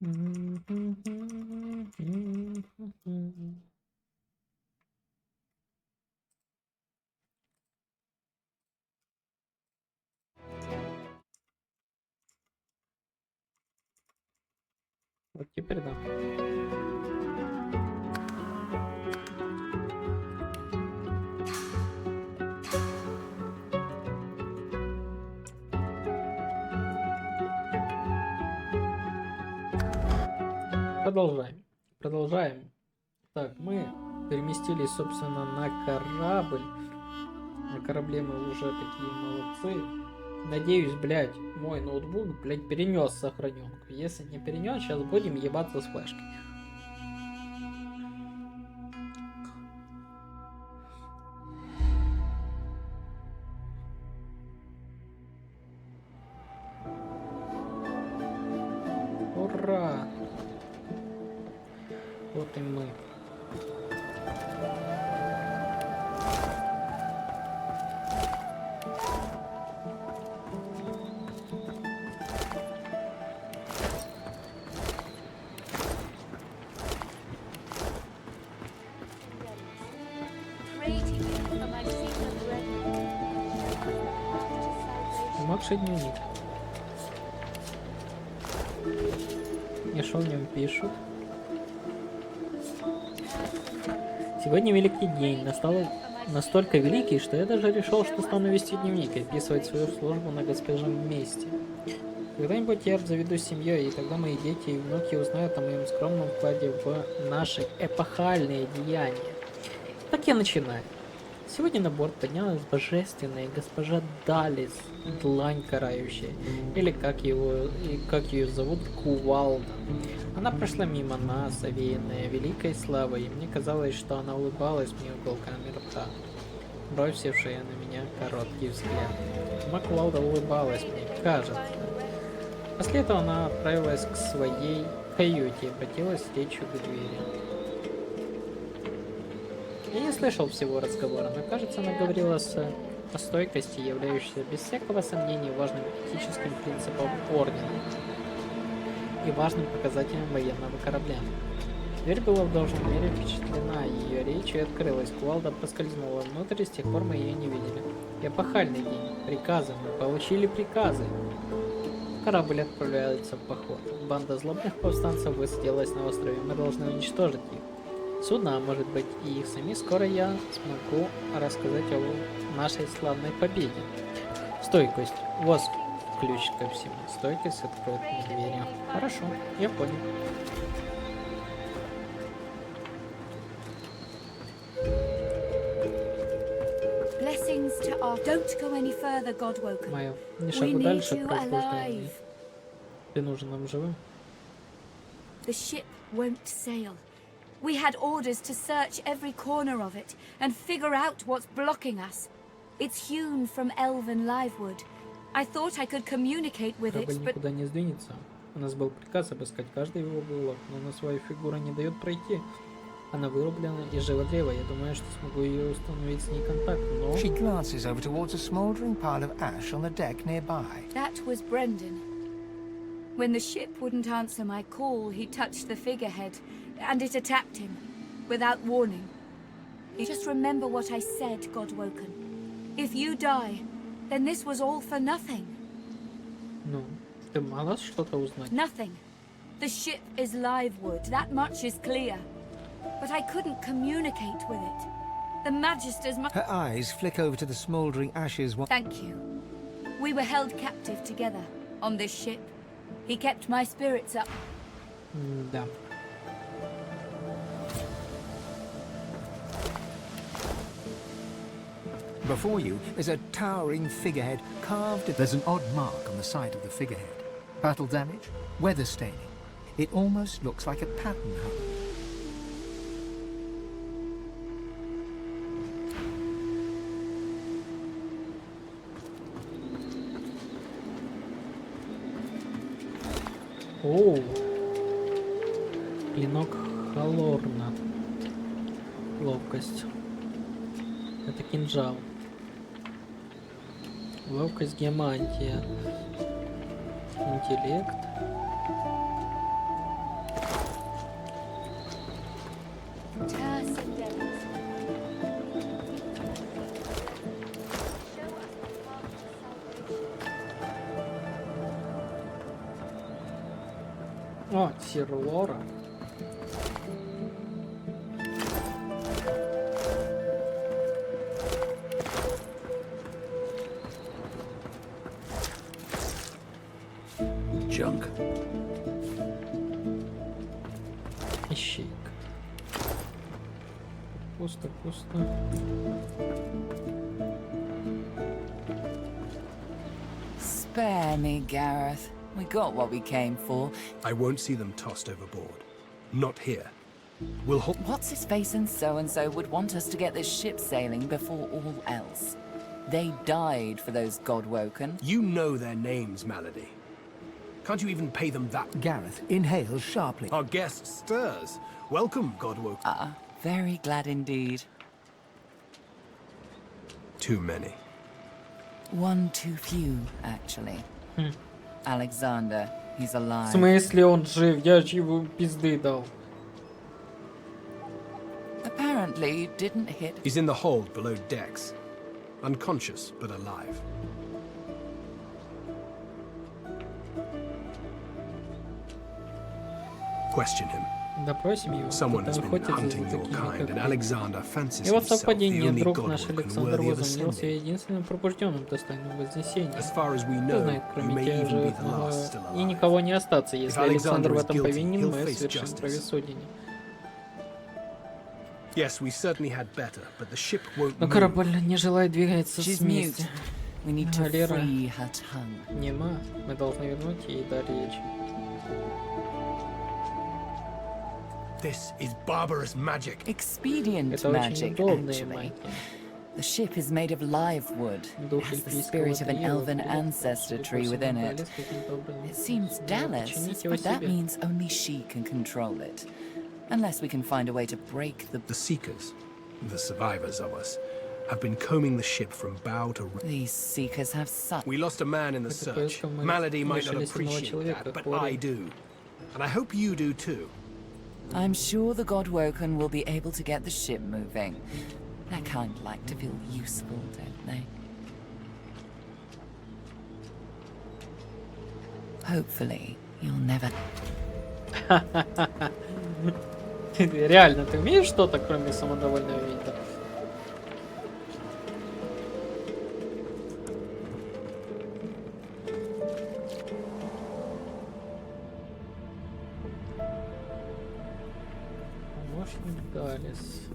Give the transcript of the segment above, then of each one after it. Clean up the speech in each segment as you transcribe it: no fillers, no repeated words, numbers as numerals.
Вот теперь да. Продолжаем. Продолжаем. Так, мы переместились, собственно, на корабль. На корабле мы уже такие молодцы. Надеюсь, блядь, мой ноутбук, блядь, перенес сохраненку. Если не перенес, сейчас будем ебаться с флешкой. Ура! Вот и мы. Макший дневник. И что в нем пишут? Сегодня великий день. Настал настолько великий, что я даже решил, что стану вести дневник и описывать свою службу на госпожем месте. Когда-нибудь я обзаведусь семьей, и тогда мои дети и внуки узнают о моем скромном вкладе в наши эпохальные деяния. Так я начинаю. Сегодня на борт поднялась божественная госпожа Далис, длань карающая, или как ее зовут, Кувалда. Она прошла мимо нас, овеянная великой славой, и мне казалось, что она улыбалась мне уголками рта, бросившая на меня короткий взгляд. Сама Кувалда улыбалась мне, кажется. После этого она отправилась к своей каюте и обратилась с речью к двери. Я не слышал всего разговора, но кажется, она говорила о стойкости, являющейся без всякого сомнения важным этическим принципом ордена и важным показателем военного корабля. Дверь была в должной мере впечатлена ее речью и открылась. Кувалда проскользнула внутрь, и с тех пор мы ее не видели. Эпохальный день. Приказы. Мы получили приказы. Корабль отправляется в поход. Банда злобных повстанцев высадилась на острове. Мы должны уничтожить их. Судно, а может быть и их сами, скоро я смогу рассказать о нашей славной победе. Стойкость. Вот ключ ко всему. Стойкость откроет мне двери. Хорошо, я понял. Майя, не шагу дальше, пробуждение. Ты нужен нам живым. We had orders to search every corner of it and figure out what's blocking us. It's hewn from elven livewood. I thought I could communicate with it, but... никуда не сдвинется. У нас был приказ обыскать каждый его уголок, но на свою фигуру не дает пройти. Она вырублена из живого древа. Я думаю, что смогу ее установить с ней контакт, но... She glances over towards a smouldering pile of ash on the deck nearby. That was Brendan. When the ship wouldn't answer my call, he touched the figurehead, and it attacked him, without warning. You just remember what I said, Godwoken. If you die, then this was all for nothing. Ну, ты могла что-то узнать? Nothing. The ship is livewood, that much is clear. But I couldn't communicate with it. The Magisters must... Her eyes flick over to the smouldering ashes. Thank you. We were held captive together, on this ship. He kept my spirits up. Да. Before you is a towering figurehead carved. There's an odd mark on the side of the figurehead. Battle damage, weather staining. It almost looks like a pattern hub. Оу. Клинок Халорна. Ловкость. Это кинжал. Ловкость гемантия. Интеллект. О, Сирлора. Junk. Ищейка. Пусто, пусто. Spare me, Gareth. We got what we came for. I won't see them tossed overboard. Not here. We'll hold. What's his face and so would want us to get this ship sailing before all else. They died for those Godwoken. You know their names, Malady. Can't you even pay them that? Gareth inhales sharply. Our guest stirs. Welcome, Godwoken. Very glad indeed. Too many. One too few, actually. Alexander, he's В alive. смысле он жив? Я же его пизды дал. Apparently didn't hit. He's in the hold below decks. Unconscious, but alive. Question him. Допросим его. Someone Кто-то has been охотится за hunting your такими, kind, как and вы. Alexander fancies И вот himself the совпадение, only друг наш Godwoken Александр worthy of возомнился ascending. единственным пробужденным, достойным вознесения. As far as we Кто know, знает, you кроме may тебя even же be the last still и alive. никого не остаться. Если Александр Alexander в is этом guilty, повинен, he'll мы face совершим justice. правосудие. Yes, we certainly had better, but the ship won't Но move. корабль не желает двигаться She's с места. mute. We need to Галера free her tongue. нема. Мы должны вернуть ей дар речи. This is barbarous magic. Expedient Это очень magic, удобная actually. магия. The ship is made of live wood. Дух It has the эльфийского spirit of an древа, elven привет, ancestor что tree просто within собрали it. с каким-то образом. It seems Dallas, Починить его but that себе. means only she can control it. Unless we can find a way to break the... The Seekers, the survivors of us, have been combing the ship from bow to rail. These seekers have such... We lost a man in the Это search. поэтому мы Malady might not лишили сильного appreciate человека, that, but Коля. I do. And I hope you do too. I'm sure the Godwoken will be able to get the ship moving. They're kind of like to feel useful, don't they? Hopefully, you'll never... Реально, ты умеешь что-то, кроме самодовольного вида? Помощник Далис.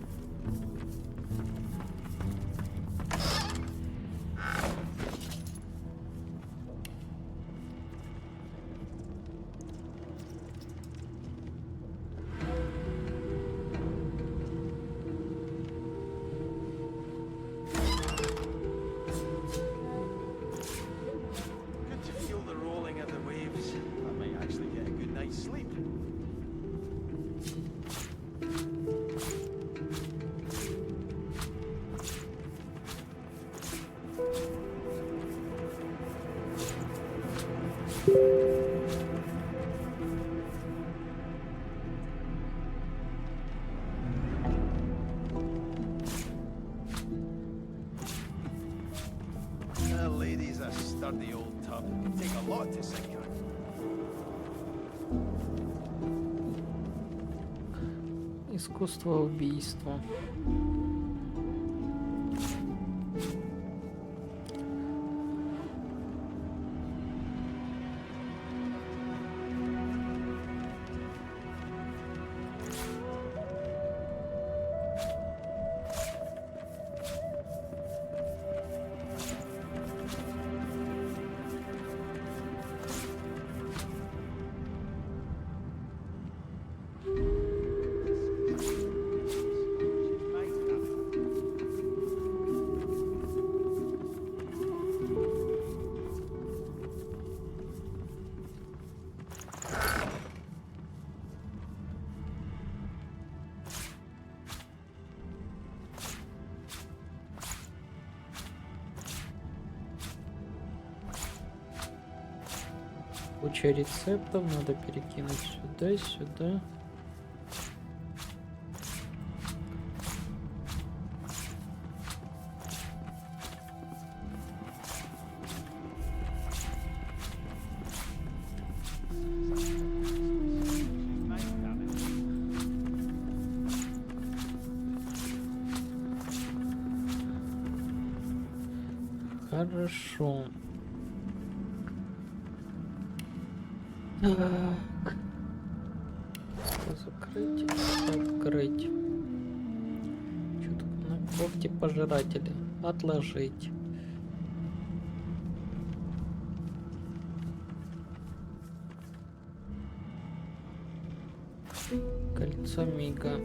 Good to feel the rolling of the waves. I might actually get a good night's sleep. The lady's a sturdy old tub. It'd take a lot to sink her. Искусство убийства. Куча рецептов надо перекинуть сюда и сюда. Хорошо. Так. Закрыть, открыть. Что тут на когти пожиратели? Отложить. Кольцо мига.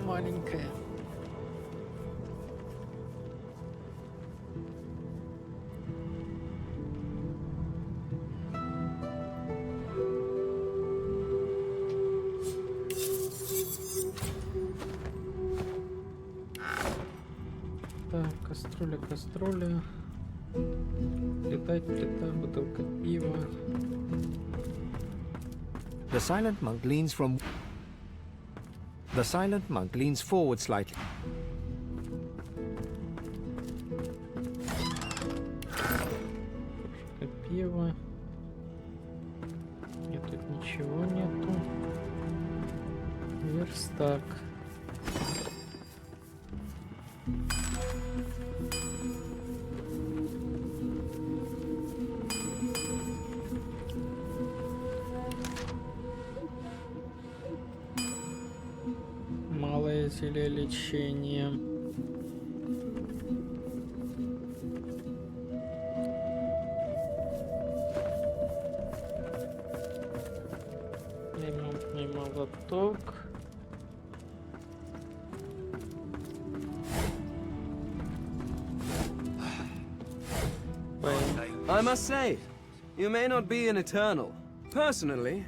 Маленькая. Так, кастрюля. Плита, бутылка пива. The silent monk leans forward slightly. Кружка пива. Нет, тут ничего нету. Верстак. Малое зелье лечения. Ремонтный молоток. I must say, you may not be an eternal. Personally,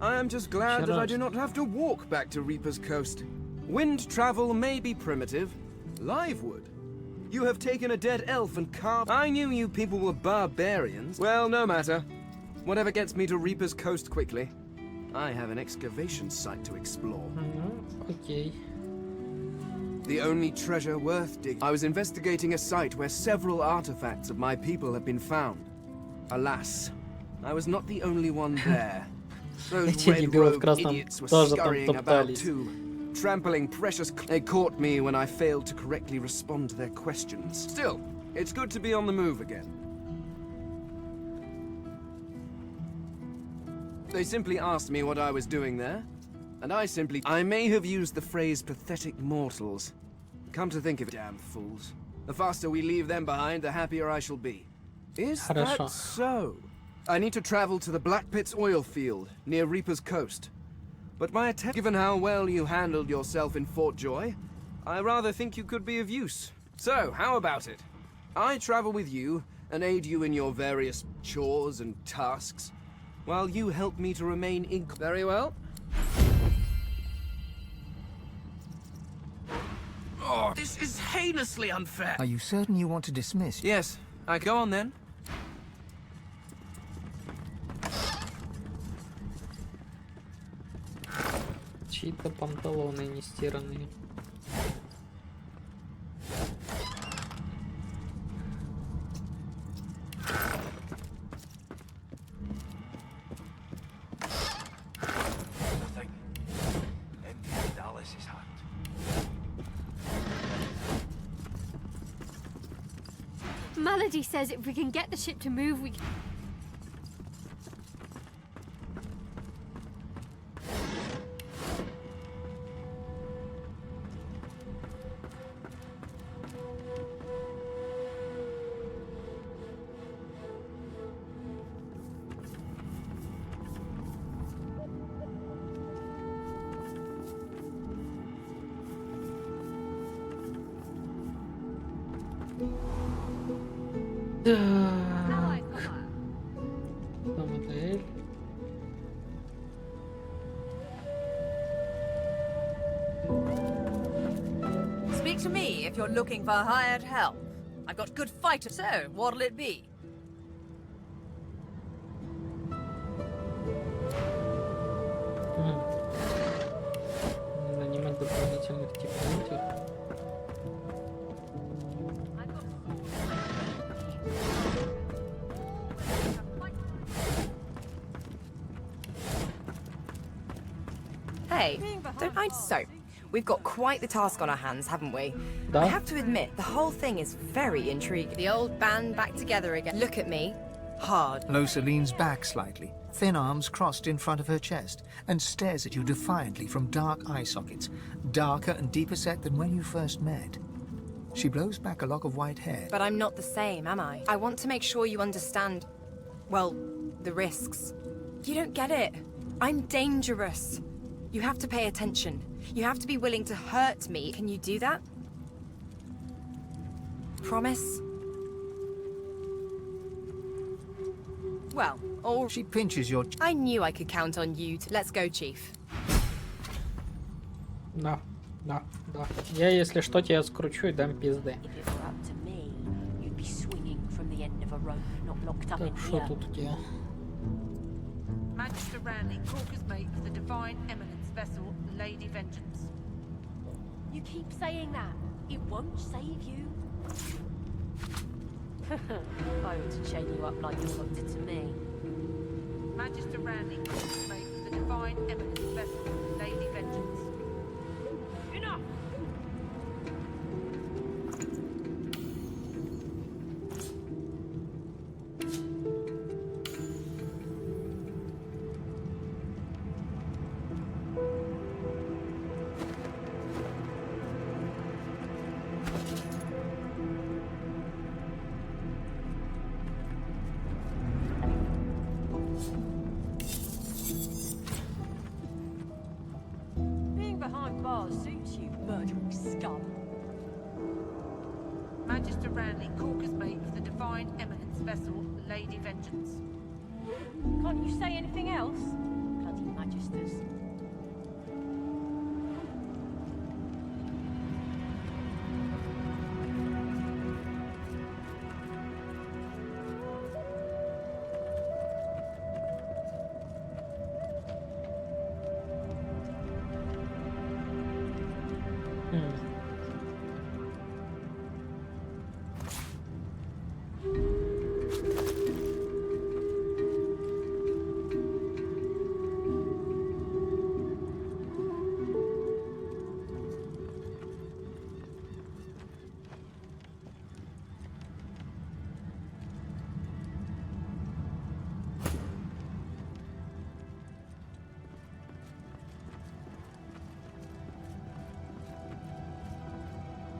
I am just glad that I do not have to walk back to Reaper's Coast. Wind travel may be primitive. Live wood. You have taken a dead elf and carved... I knew you people were barbarians. Well, no matter. Whatever gets me to Reaper's Coast quickly. I have an excavation site to explore. Okay. The only treasure worth digging. I was investigating a site where several artifacts of my people have been found. Alas, I was not the only one there. Those red-robed idiots were scurrying about too, trampling precious... They caught me when I failed to correctly respond to their questions. Still, it's good to be on the move again. They simply asked me what I was doing there, and I may have used the phrase pathetic mortals. Come to think of it, damn fools. The faster we leave them behind, the happier I shall be. Is that so? I need to travel to the Black Pit's oil field, near Reaper's Coast. But my attempt, given how well you handled yourself in Fort Joy, I rather think you could be of use. So, how about it? I travel with you, and aid you in your various chores and tasks, while you help me to remain in... Very well. Oh, this is heinously unfair. Are you certain you want to dismiss? Yes, I go on then. Чьи-то панталоны не стиранные. Melody says if we can get the ship to move, we can... Speak to me if you're looking for hired help. I've got good fighters, so what'll it be? Нанимать дополнительных теплотер. Hey, don't I... So, we've got quite the task on our hands, haven't we? Да. I have to admit, the whole thing is very intriguing. The old band back together again. Look at me. Hard. Losa leans back slightly, thin arms crossed in front of her chest, and stares at you defiantly from dark eye sockets, darker and deeper set than when you first met. She blows back a lock of white hair. But I'm not the same, am I? I want to make sure you understand, well, the risks. You don't get it. I'm dangerous. You have to pay attention. You have to be willing to hurt me. Can you do that? Promise? Well, or... She pinches your... I knew I could count on you to... Let's go, Chief. Да, да, да. Я, если что, тебя скручу и дам пизды. Так, что тут у тебя? Magister Ranley, Corker's mate for the Divine Eminence vessel, Lady Vengeance. You keep saying that. It won't save you. I ought to chain you up like you looked it to me. Magister Ranley, Corker's mate for the Divine Eminence vessel, Lady Vengeance. Enough! Behind bars suits you, murdering scum. Magister Ranley, Corker's mate for the Divine Eminence vessel, Lady Vengeance. Can't you say anything else? Bloody Magisters.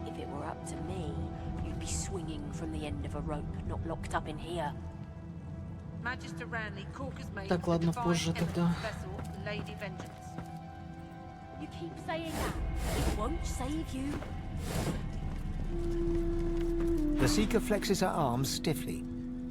If it were up to me, you'd be swinging from the end of a rope, not locked up in here. Magister Ranley, Corker's mate Так, for the ладно, Divine позже Eminence тогда. vessel, Lady Vengeance. You keep saying that. It won't save you. The Seeker flexes her arms stiffly.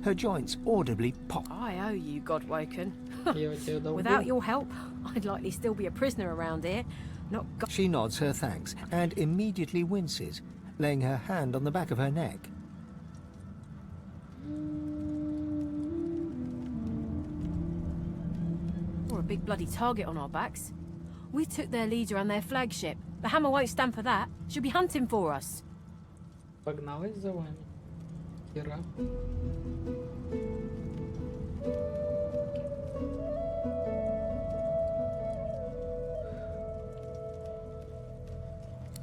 Her joints audibly pop. I owe you, Godwoken. Я тебя долбу. Without your help, I'd likely still be a prisoner around here. Not go- She nods her thanks and immediately winces, laying her hand on the back of her neck. We're a big bloody target on our backs. We took their leader and their flagship. The Hammer won't stand for that. She'll be hunting for us. Погналась за вами. Хера.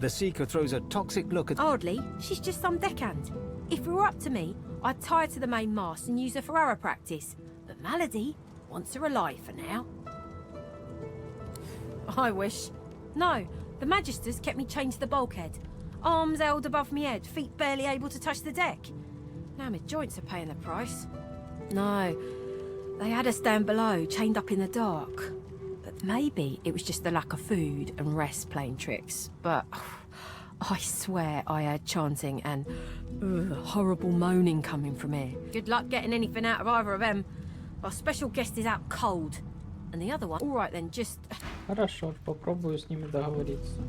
The Seeker throws a toxic look at... Hardly. She's just some deckhand. If it were up to me, I'd tie her to the main mast and use her for arrow practice. But Malady wants her alive for now. I wish. No, the Magisters kept me chained to the bulkhead. Arms held above me head, feet barely able to touch the deck. Now my joints are paying the price. No, they had us stand below, chained up in the dark. But maybe it was just the lack of food and rest playing tricks. But I swear I heard chanting and horrible moaning coming from here. Good luck getting anything out of either of them. Our special guest is out cold. And the other one... All right then, just... Хорошо, попробую с ними договориться.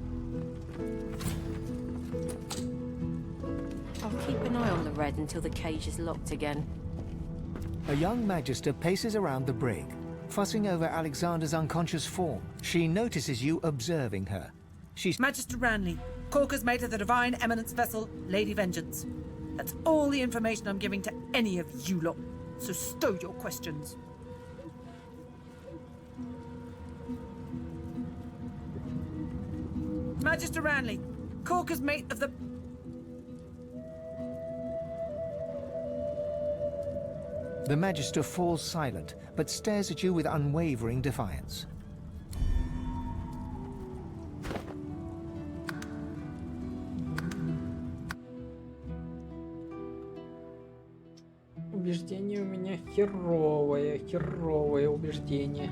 I'll keep an eye on the red until the cage is locked again. A young Magister paces around the brig, fussing over Alexander's unconscious form. She notices you observing her. She's... Magister Ranley, Corker's mate of the Divine Eminence vessel, Lady Vengeance. That's all the information I'm giving to any of you lot. So stow your questions. Magister Ranley, Corker's mate of the... The Magister falls silent, but stares at you with unwavering defiance. Убеждение у меня херовое убеждение.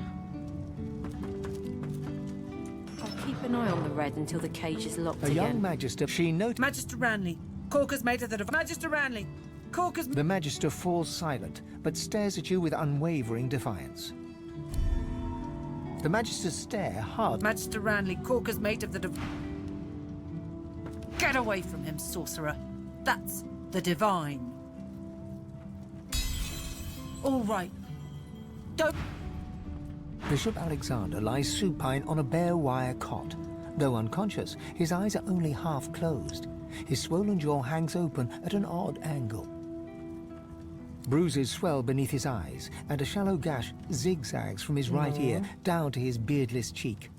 I'll keep an eye on the red until the cage is locked A young again. Magister, she notes... Magister Ranley, Corker's mate of the... Magister Ranley, Corker's... The Magister falls silent, but stares at you with unwavering defiance. The Magisters stare hard. Magister Ranley, Corker's mate of the... Get away from him, sorcerer. That's the divine. All right. Don't... Bishop Alexander lies supine on a bare wire cot. Though unconscious, his eyes are only half closed. His swollen jaw hangs open at an odd angle. Bruises swell beneath his eyes, and a shallow gash zigzags from his right ear down to his beardless cheek.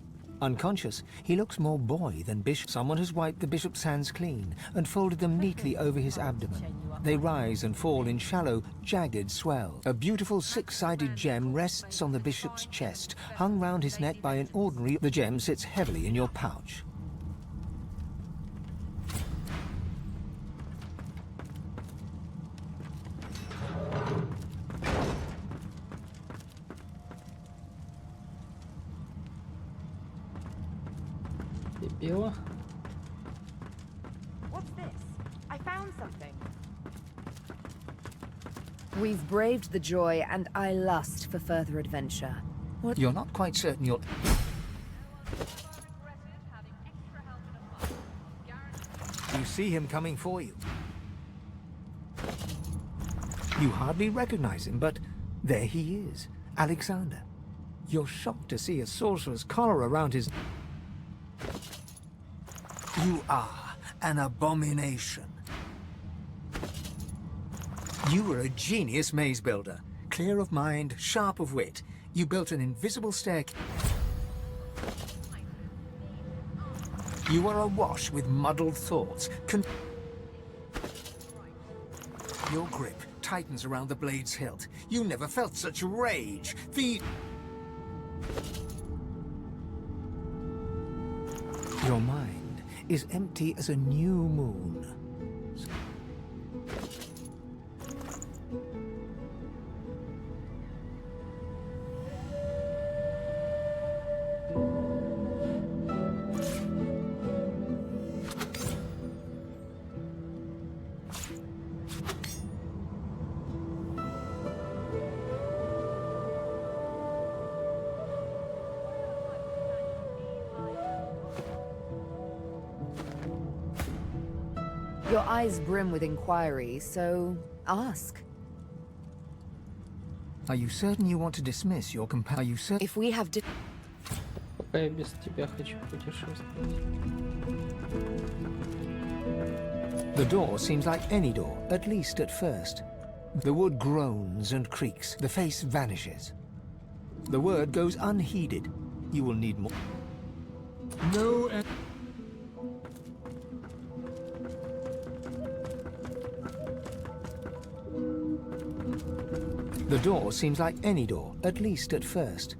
Unconscious, he looks more boy than bishop. Someone has wiped the bishop's hands clean and folded them neatly over his abdomen. They rise and fall in shallow, jagged swell. A beautiful six-sided gem rests on the bishop's chest, hung round his neck by an ordinary... The gem sits heavily in your pouch. Дебила. What's this? I found something. We've braved the joy, and I lust for further adventure. What? You're not quite certain you'll... You see him coming for you. You hardly recognize him, but there he is, Alexander. You're shocked to see a sorcerer's collar around his... You are an abomination. You were a genius maze builder, clear of mind, sharp of wit. You built an invisible staircase. You are awash with muddled thoughts. Your grip tightens around the blade's hilt. You never felt such rage. Your mind is empty as a new moon. Your eyes brim with inquiry, so ask. Are you certain you want to dismiss your companion? Are you certain? If we have... Пока я без тебя хочу путешествовать. The door seems like any door, at least at first. The wood groans and creaks. The face vanishes. The word goes unheeded. You will need more. No. The door seems like any door, at least at first.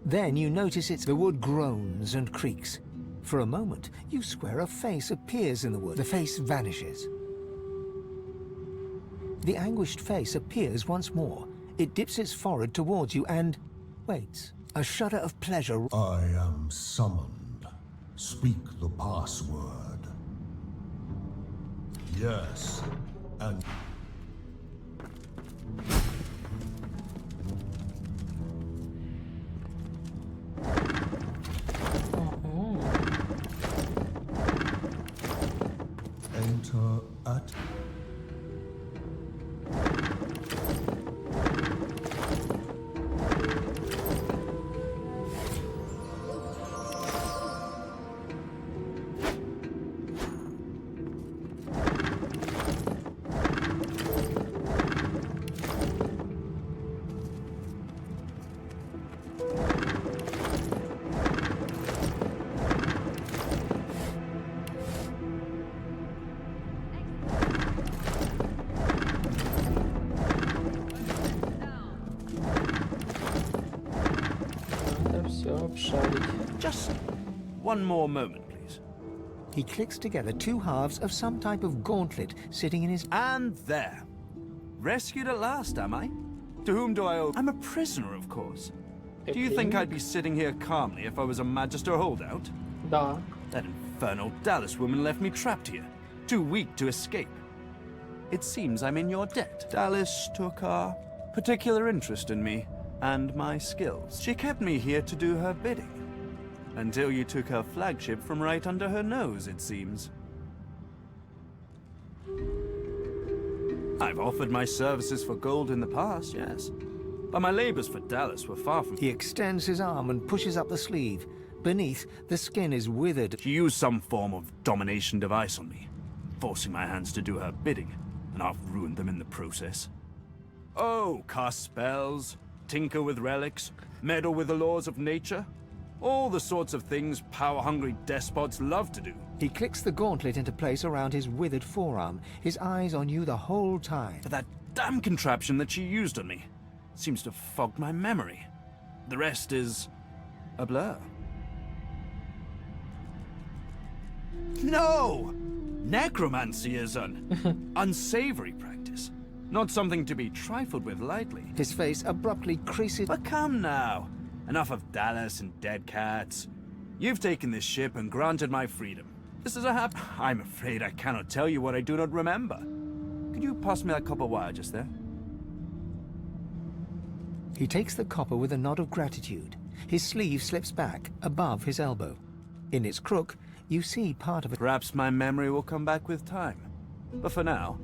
Then you notice the wood groans and creaks. For a moment, you swear a face appears in the wood. The face vanishes. The anguished face appears once more. It dips its forehead towards you and waits. A shudder of pleasure. I am summoned. Speak the password. Yes, and... Enter at... Все обшарить. Just one more moment, please. He clicks together two halves of some type of gauntlet sitting in his... And there. Rescued at last, am I? To whom do I owe? I'm a prisoner, of course. Do you think I'd be sitting here calmly if I was a Magister holdout? Да. That infernal Dallas woman left me trapped here, too weak to escape. It seems I'm in your debt. Dallas took a particular interest in me and my skills. She kept me here to do her bidding. Until you took her flagship from right under her nose, it seems. I've offered my services for gold in the past, yes. But my labors for Dallas were far from... He extends his arm and pushes up the sleeve. Beneath, the skin is withered. She used some form of domination device on me, forcing my hands to do her bidding, and I've ruined them in the process. Oh, cast spells, tinker with relics, meddle with the laws of nature. All the sorts of things power-hungry despots love to do. He clicks the gauntlet into place around his withered forearm, his eyes on you the whole time. But that damn contraption that she used on me seems to have fogged my memory. The rest is a blur. No! Necromancy is an unsavory practice. Not something to be trifled with lightly. His face abruptly creases. But come now. Enough of Dallas and dead cats. You've taken this ship and granted my freedom. This is a I'm afraid I cannot tell you what I do not remember. Could you pass me that copper wire just there? He takes the copper with a nod of gratitude. His sleeve slips back, above his elbow. In its crook, you see part of it. Perhaps my memory will come back with time. But for now,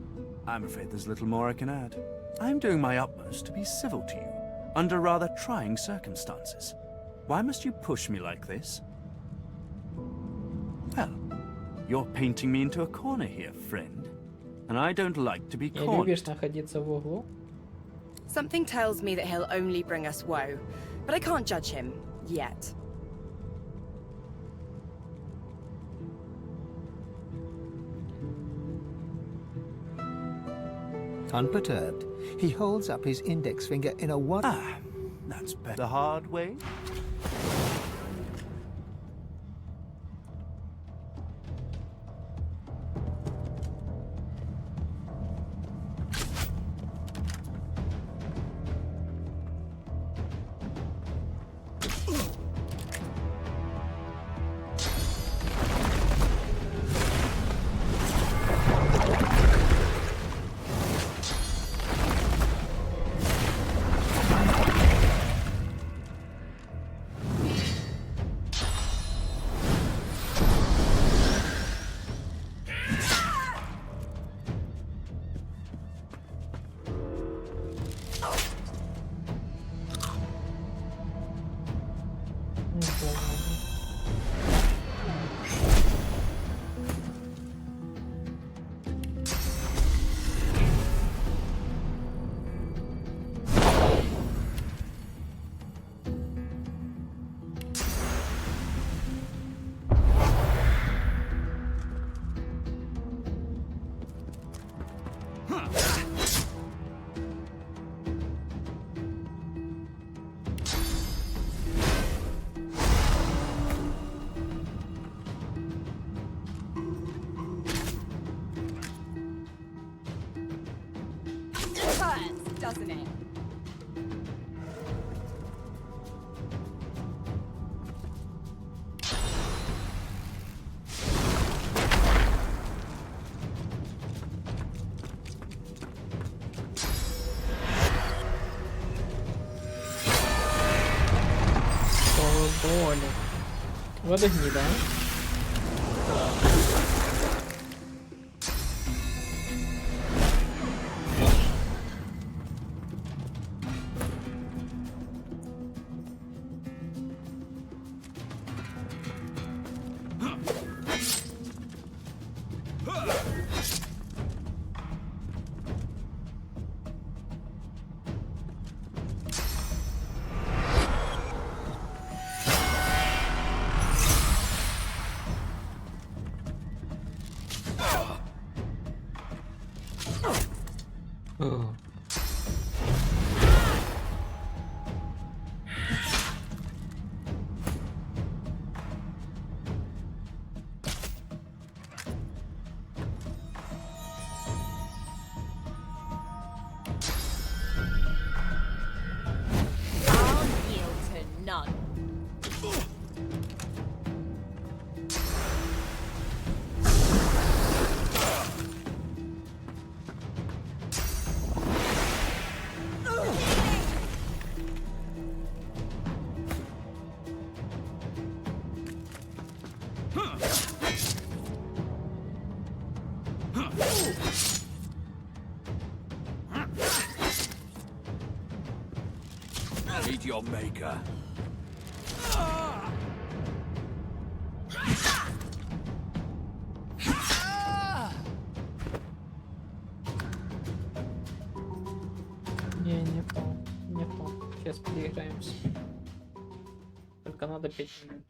I'm afraid there's little more I can add. I'm doing my utmost to be civil to you, under rather trying circumstances. Why must you push me like this? Well, you're painting me into a corner here, friend. And I don't like to be Не cornered. любишь находиться в углу? Something tells me that he'll only bring us woe, but I can't judge him yet. Unperturbed, he holds up his index finger in a one. Ah, that's better. The hard way? Doesn't it? О, боли. Вот и гнида. Meet your maker. Не то, не то. Сейчас переиграемся. Только надо 5 минут.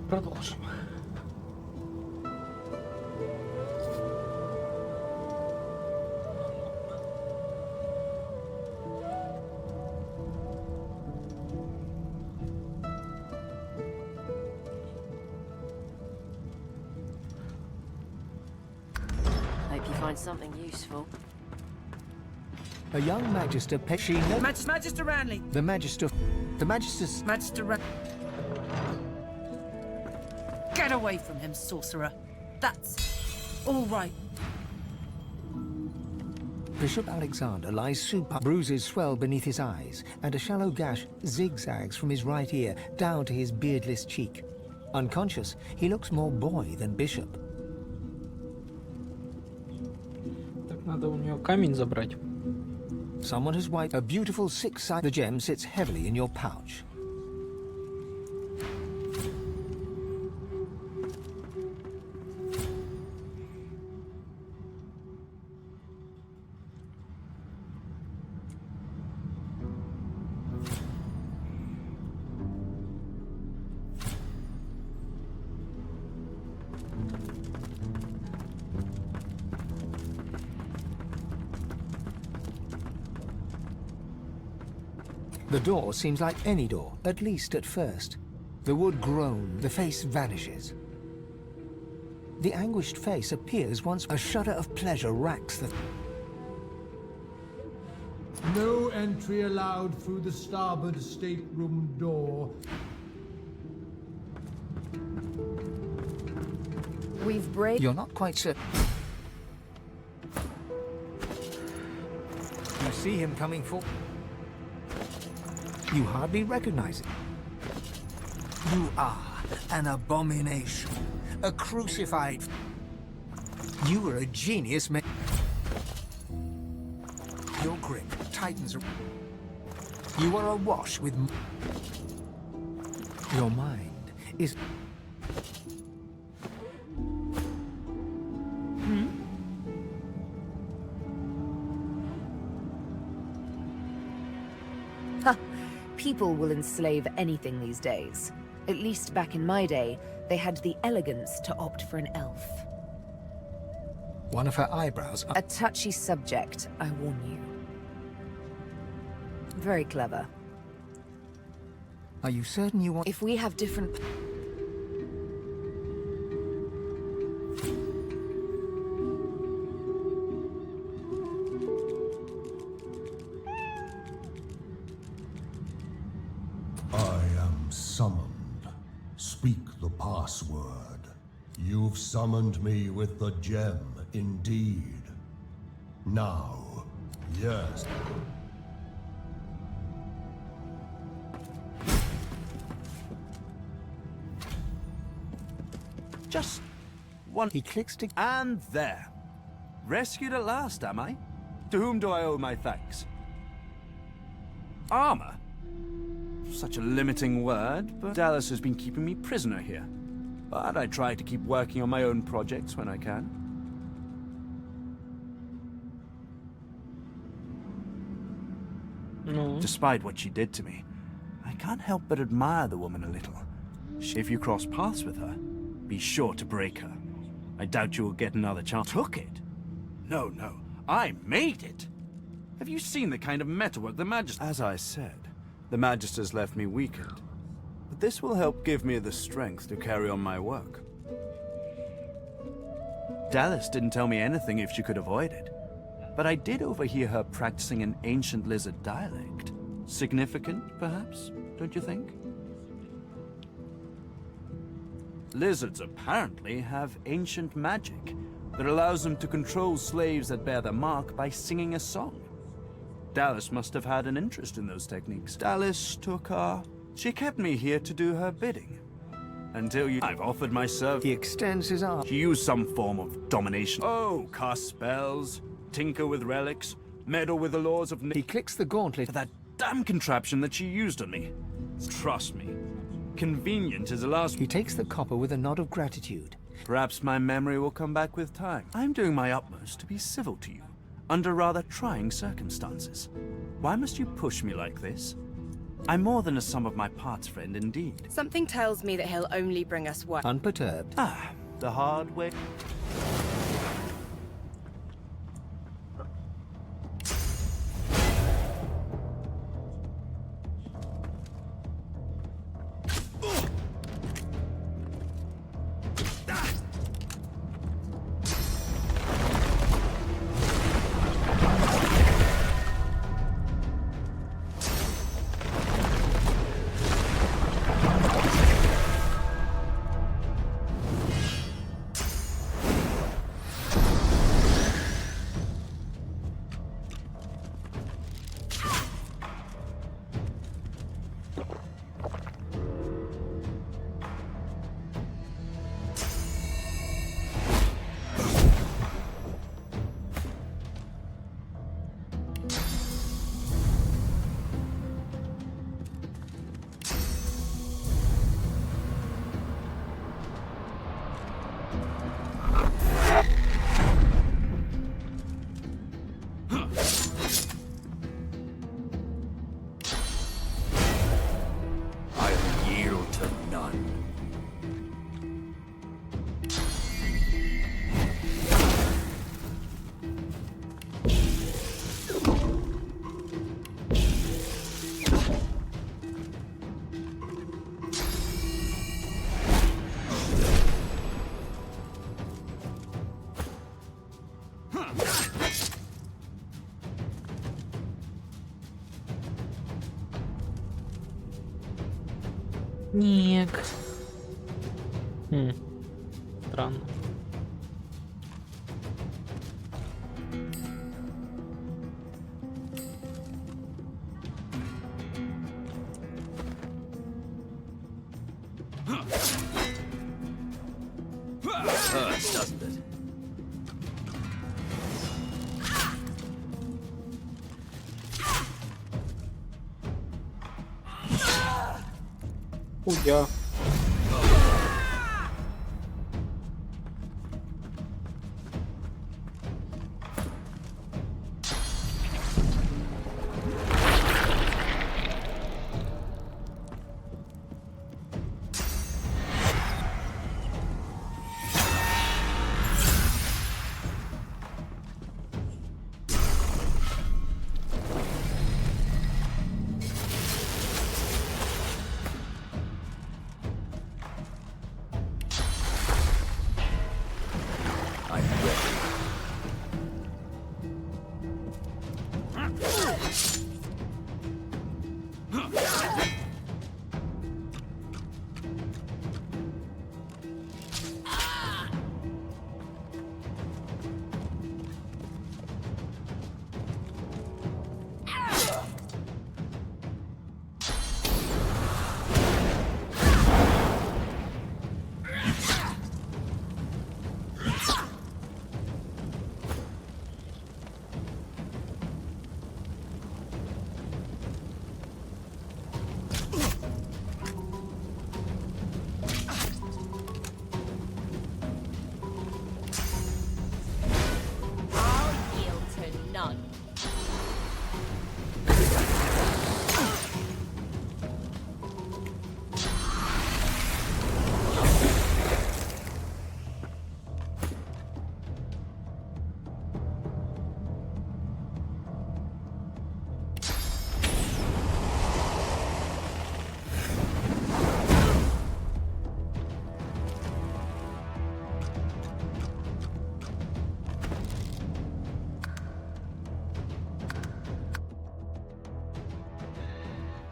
Продолжим. Hope you find something useful. A young magister, Magister Ranley. The magister's... Get away from him, sorcerer. That's all right. Bishop Alexander lies supine. Bruises swell beneath his eyes, and a shallow gash zigzags from his right ear down to his beardless cheek. Unconscious, he looks more boy than bishop. Так, надо у нее камень забрать. Someone has wiped a beautiful six-sided... The gem sits heavily in your pouch. The door seems like any door, at least at first. The wood groans, the face vanishes. The anguished face appears once a shudder of pleasure racks the... No entry allowed through the starboard stateroom door. We've braved... You're not quite certain. You see him coming forward. You hardly recognize him. You are an abomination, a crucified... You were a genius, man. Your grip tightens. You are awash with... Your mind is... People will enslave anything these days. At least back in my day, they had the elegance to opt for an elf. One of her eyebrows... A touchy subject, I warn you. Very clever. Are you certain you want... If we have different... Summoned. Speak the password. You've summoned me with the gem, indeed. Now, yes. Just one... He clicks to... And there. Rescued at last, am I? To whom do I owe my thanks? Armor? Such a limiting word, but Dallas has been keeping me prisoner here. But I try to keep working on my own projects when I can. No. Despite what she did to me, I can't help but admire the woman a little. If you cross paths with her, be sure to break her. I doubt you will get another chance. Took it? No, no, I made it! Have you seen the kind of metalwork the Magister... As I said, the Magister's left me weakened. But this will help give me the strength to carry on my work. Dallas didn't tell me anything if she could avoid it. But I did overhear her practicing an ancient lizard dialect. Significant, perhaps, don't you think? Lizards apparently have ancient magic that allows them to control slaves that bear their mark by singing a song. Dallas must have had an interest in those techniques. Dallas took her... She kept me here to do her bidding. Until you... I've offered my service. He extends his arm. She used some form of domination. Oh, cast spells, tinker with relics, meddle with the laws of... He clicks the gauntlet. For that damn contraption that she used on me. Trust me, convenient is the last... He takes the copper with a nod of gratitude. Perhaps my memory will come back with time. I'm doing my utmost to be civil to you, under rather trying circumstances. Why must you push me like this? I'm more than a sum of my parts friend, indeed. Something tells me that he'll only bring us woe. Unperturbed. Ah, the hard way. Ник. Странно. Hurts, doesn't it? Я.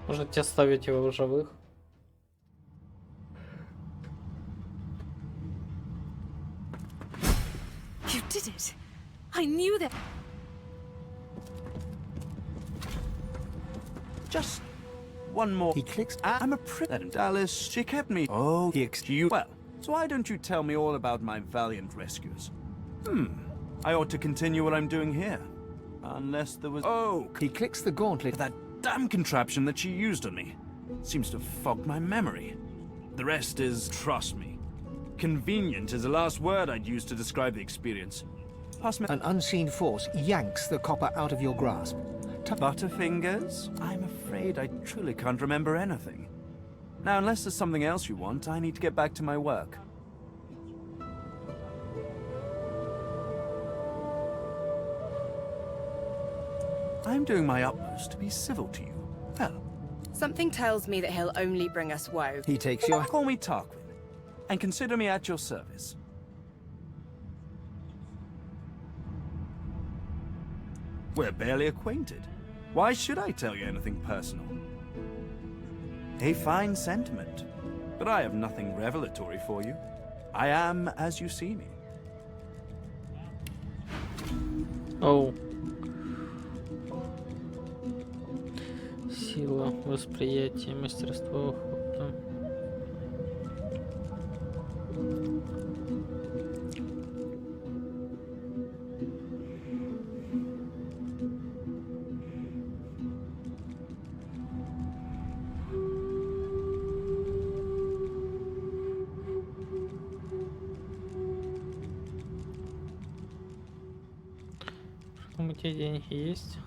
Можете оставить его в живых. You did it. I knew that. Just one more. He clicks. I'm a prick. Dallas, she kept me. Oh, he excused. Well, so why don't you tell me all about my valiant rescues? I ought to continue what I'm doing here. Unless there was. Oh, he clicks the gauntlet. That damn contraption that she used on me seems to have fogged my memory. The rest is, trust me, convenient is the last word I'd use to describe the experience. Pass me. An unseen force yanks the copper out of your grasp. Butterfingers? I'm afraid I truly can't remember anything. Now, unless there's something else you want, I need to get back to my work. I'm doing my utmost to be civil to you. Well, Something tells me that he'll only bring us woe. he takes your... Call me Tarquin, and consider me at your service. We're barely acquainted. Why should I tell you anything personal? A fine sentiment, but I have nothing revelatory for you. I am as you see me. Оу. Сила восприятия, мастерство охоты. У тебя деньги есть?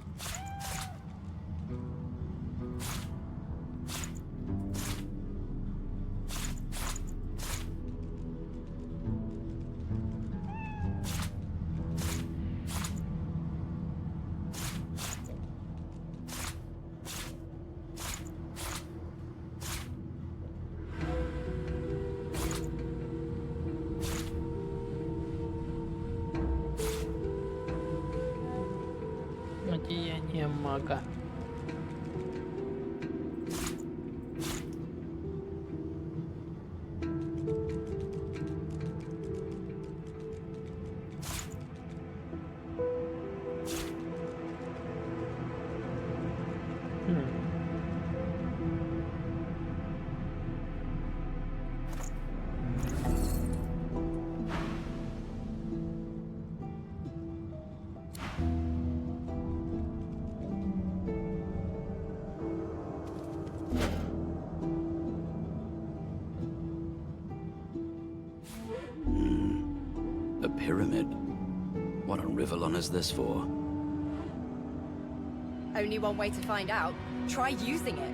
Одеяние мага. A pyramid. What on Rivellon is this for? Only one way to find out. Try using it.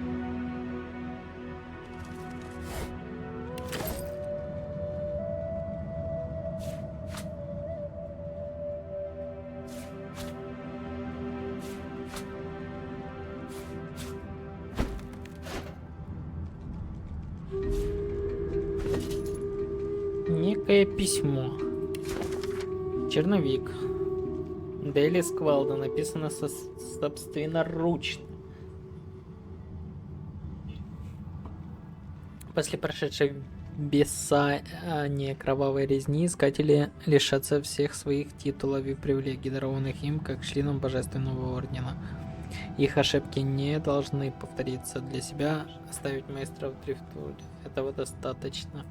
Некое письмо. Черновик. Дели Сквалда. Написано собственноручно. После прошедшей бесания кровавой резни искатели лишатся всех своих титулов и привилегий, дарованных им как членам Божественного Ордена. Их ошибки не должны повториться. Для себя оставить маэстро в дрифтуре. Этого достаточно.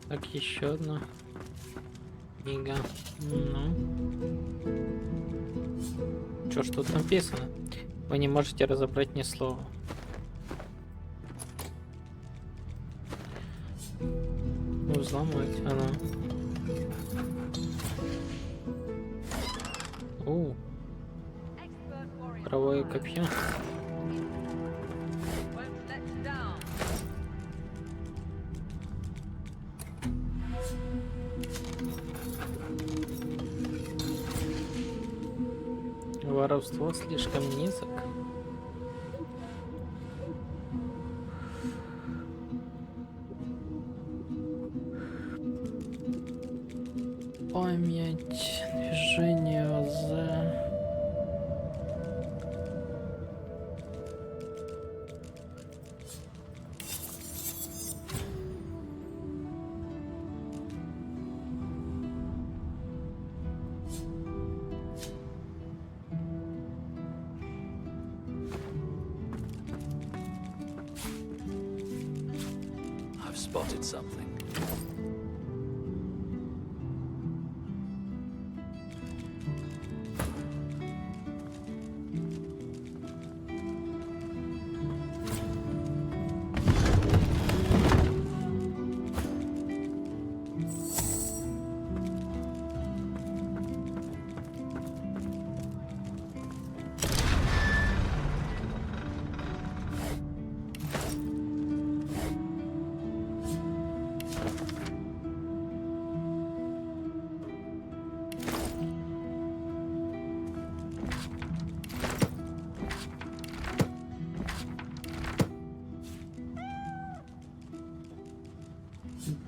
Так, еще одна книга. Ну. Что ж тут написано? Вы не можете разобрать ни слова. Взломать, она. О, правое копье. Воровство слишком низок. Память, движение за... I've spotted something.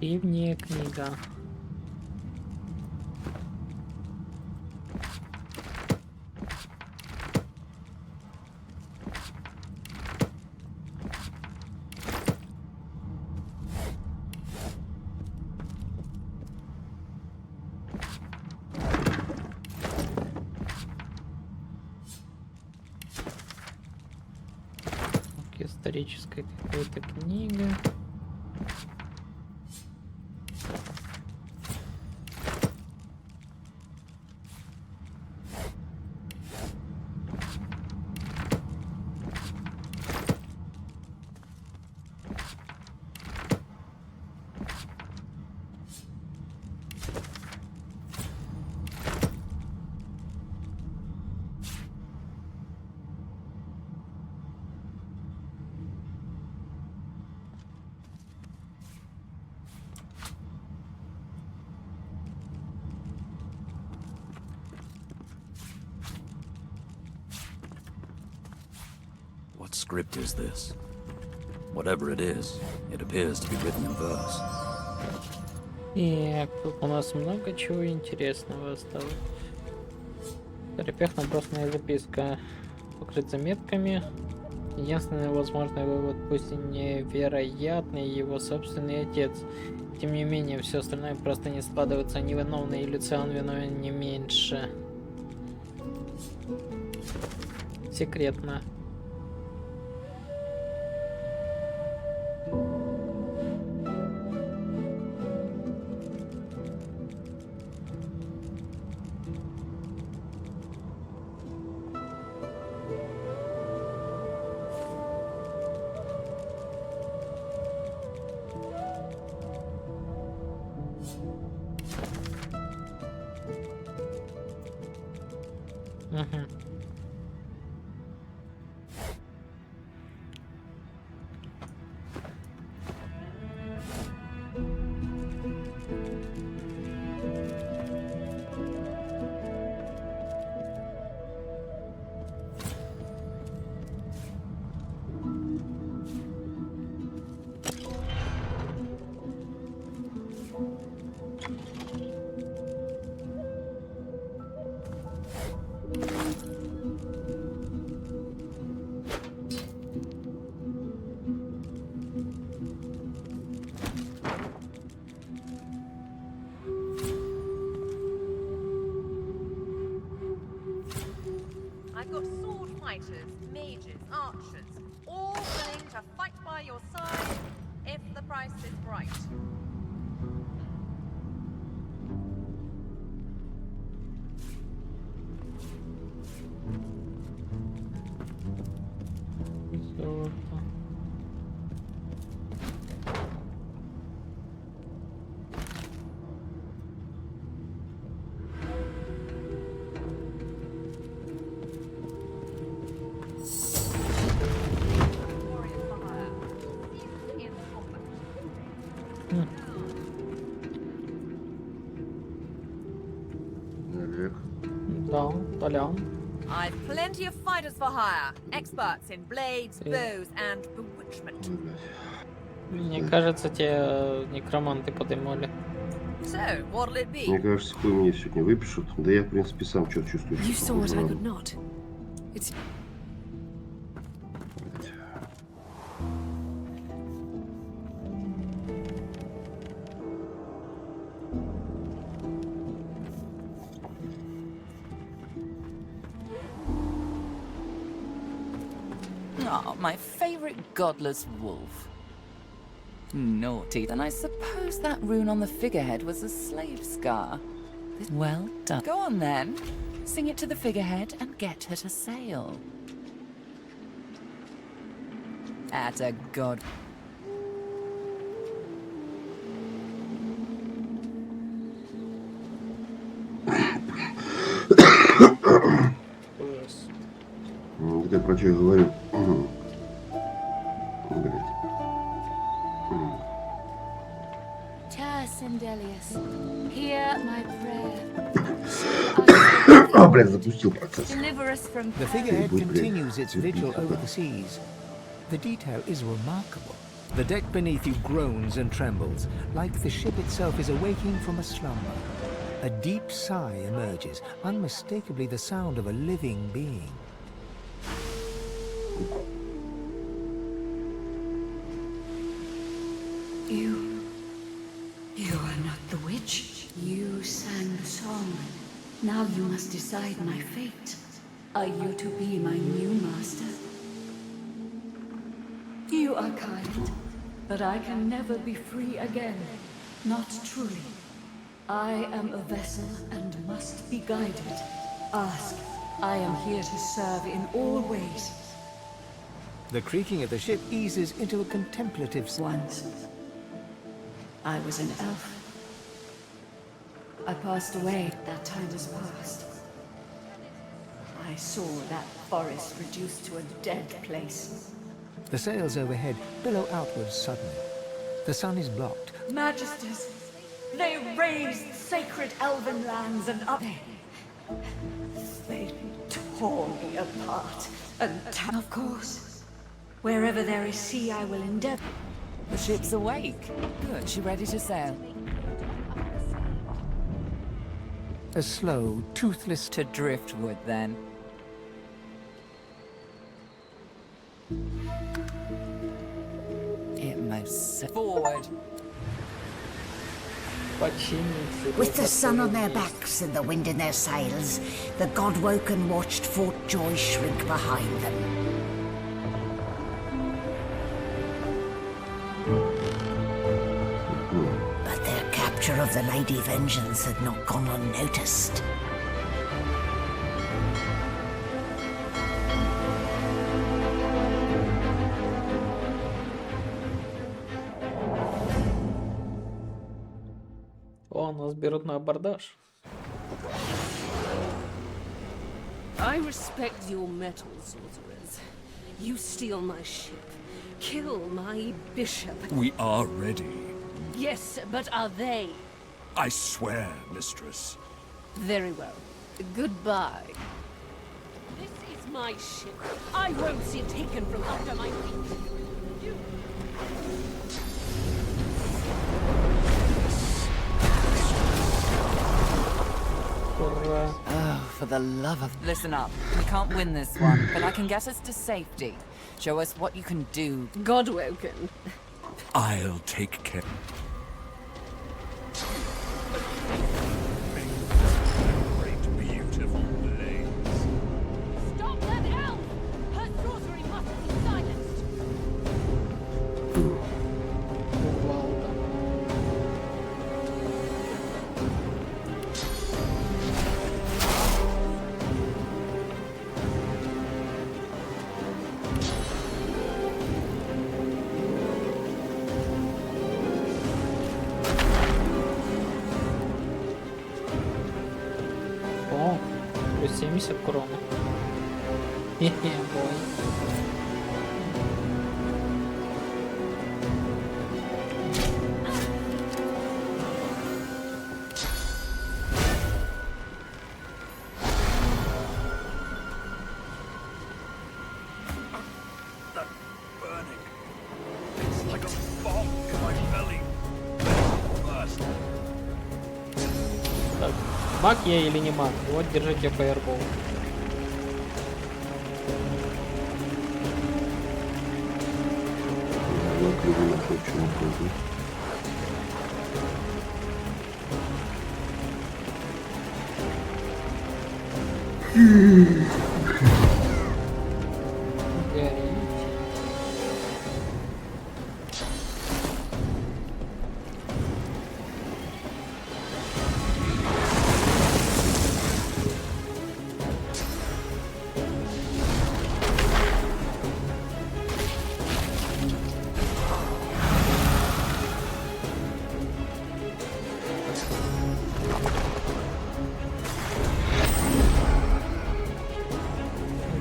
Древняя книга. Историческая какая-то книга. What script is this? Whatever it is, it appears to be written in verse. И тут у нас много чего интересного осталось. Терапевт набросная записка покрыт заметками. Единственный возможный вывод, пусть и невероятный, его собственный отец. Тем не менее, все остальное просто не складывается невиновно, и Люциан виновен не меньше. Секретно. I've got sword fighters, mages, archers, all willing to fight by your side if the price is right. Да, Толян. I've plenty of fighters for hire, experts in blades, bows, and bewitchment. Мне кажется, те некроманты подымали. So, what'll it be? Мне кажется, хуй мне сегодня выпишут. Да я, в принципе, сам что-то чувствую. You saw what I could not. It's... Oh, my favorite godless wolf. Naughty. Then I suppose that rune on the figurehead was a slave scar. Well done. Go on then. Sing it to the figurehead and get her to sail. At a god. Вот я про что говорю. Блять. Hear my prayer. Блядь, запустил процесс. The figurehead continues its vigil over the seas. The detail is remarkable. The deck beneath you groans and trembles, like the ship itself is awaking from a slumber. A deep sigh emerges, unmistakably the sound of a living being. You are not the witch. You sang the song. Now you must decide my fate. Are you to be my new master? You are kind, but I can never be free again. Not truly. I am a vessel and must be guided. Ask. I am here to serve in all ways. The creaking of the ship eases into a contemplative Once, I was an elf. I passed away. That time is past. I saw that forest reduced to a dead place. The sails overhead billow outwards suddenly. The sun is blocked. Majesties, they raised sacred elven lands and up. They tore me apart. And of course, wherever there is sea, I will endeavor. The ship's awake. Good, she ready to sail. A slow, toothless... To driftwood, then. It most... Forward. With the sun on their backs and the wind in their sails, the God-woken watched Fort Joy shrink behind them. But their capture of the Lady Vengeance had not gone unnoticed. О, нас берут на абордаж. I respect your mettle, sorcerers. You steal my ship, kill my bishop. We are ready. Yes, but are they? I swear, mistress. Very well. Goodbye. This is my ship. I won't see it taken from under my feet. Oh, for the love of... Listen up. We can't win this one, but I can get us to safety. Show us what you can do. God-woken. I'll take care. Great, beautiful blades. Stop that elf! Her sorcery must be silenced. О, плюс 70 крона. Хе-хе, бой. Маг я или не маг? Вот, держите фаербол.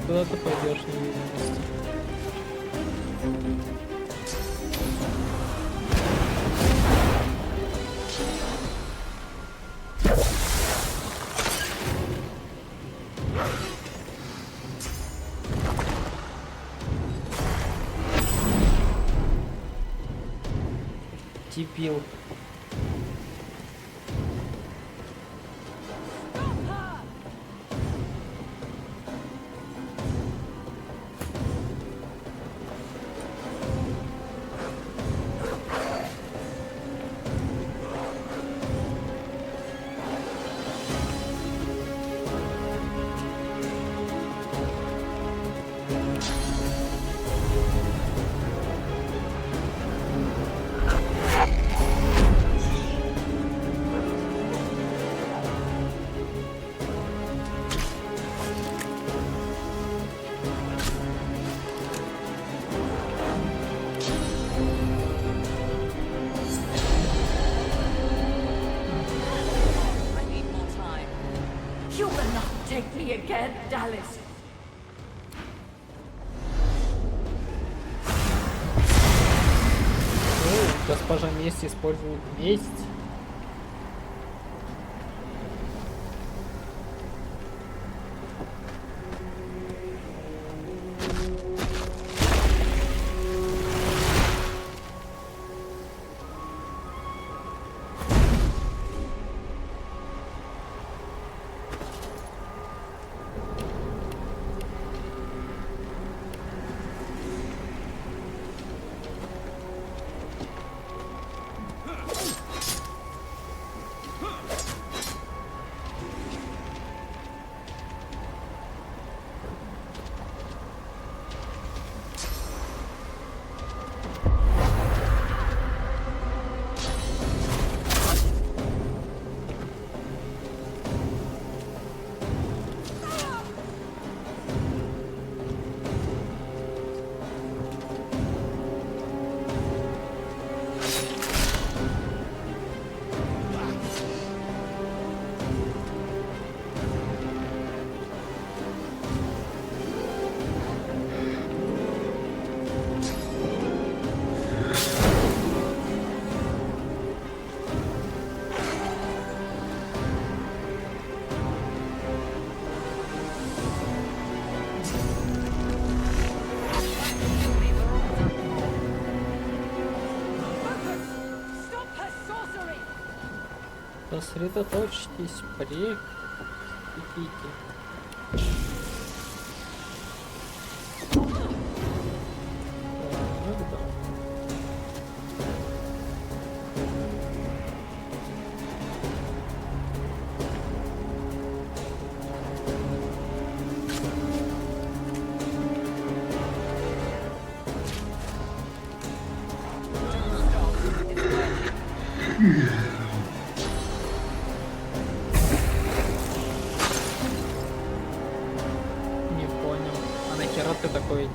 Куда ты пойдешь, невидимость? Типил. Госпожа месть использует месть. Сосредоточьтесь, прекратите.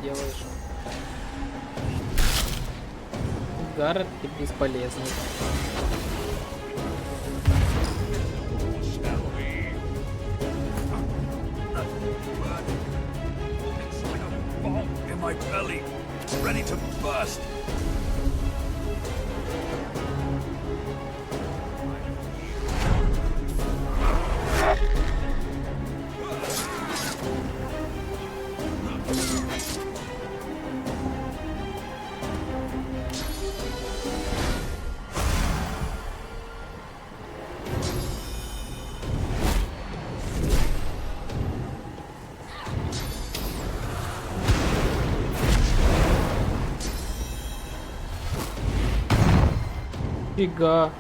Делаешь. Гаррет, ты бесполезный. Фига.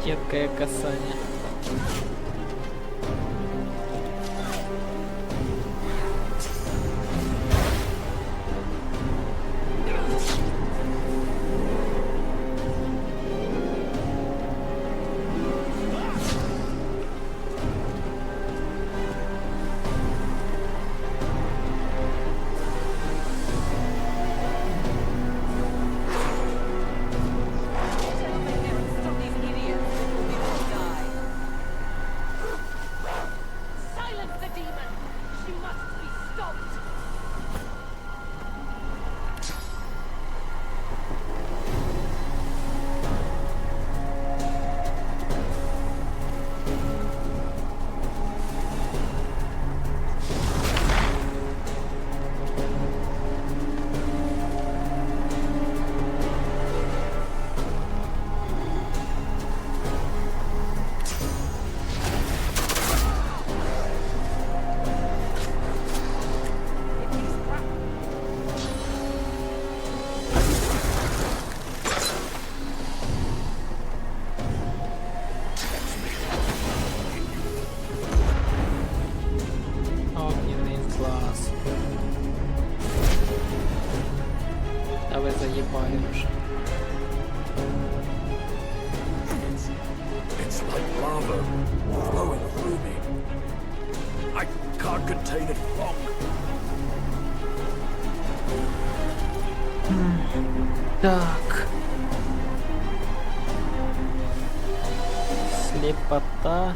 Едкое касание. It's like lava flowing through me. I can't contain it long. Так. Слепота.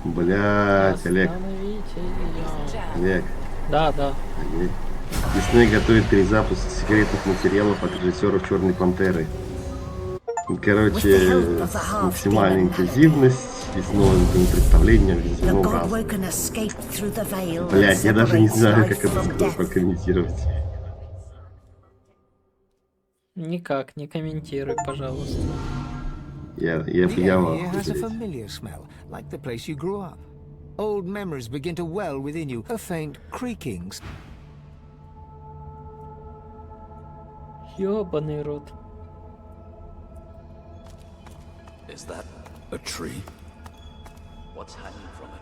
Блять, Олег. Олег. Да, да. Дисней готовит перезапуск секретных материалов от режиссеров «Черной пантеры». Короче, максимальная инклюзивность и с новым представлением в языковом разуме. Блять, я даже не знаю, как это прокомментировать. Никак, не комментируй, пожалуйста. The air has a familiar smell, like the place you grew up. Old memories begin to well within you, a faint creaking. Ёбаный рот. Is that a tree? What's hanging from it?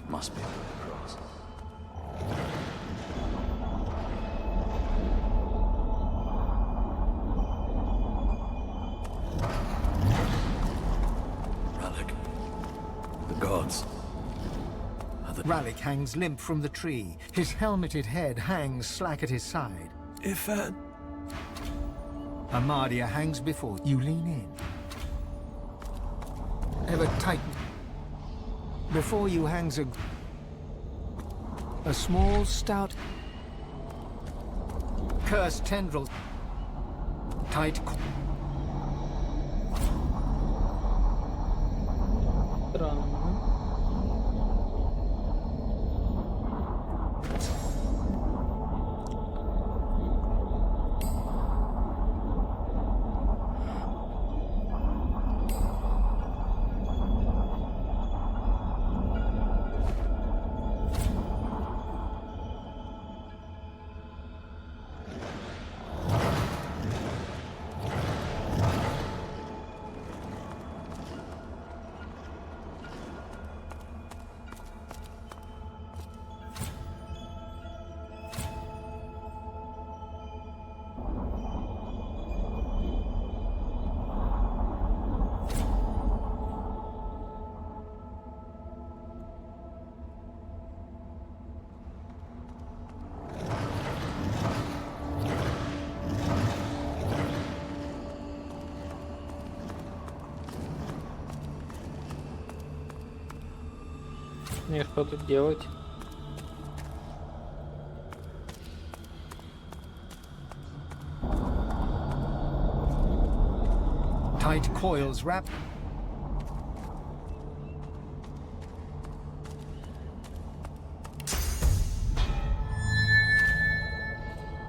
Must be across. Rallick hangs limp from the tree. His helmeted head hangs slack at his side. Amadia hangs before you. Lean in. Ever tighten. Before you hangs a small, stout, cursed tendril. Tight. И что тут делать? Tight coils wrap.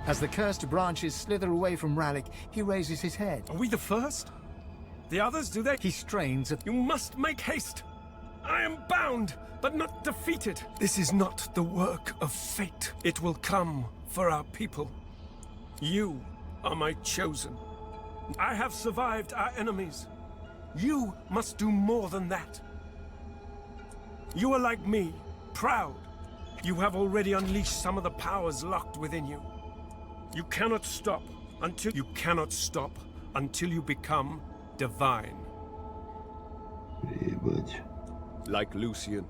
As the cursed branches slither away from Rallick, he raises his head. Are we the first? The others, do they? He strains at... You must make haste! I am bound, but not defeated. This is not the work of fate. It will come for our people. You are my chosen. I have survived our enemies. You must do more than that. You are like me, proud. You have already unleashed some of the powers locked within you. You cannot stop until you become divine. Like Lucian,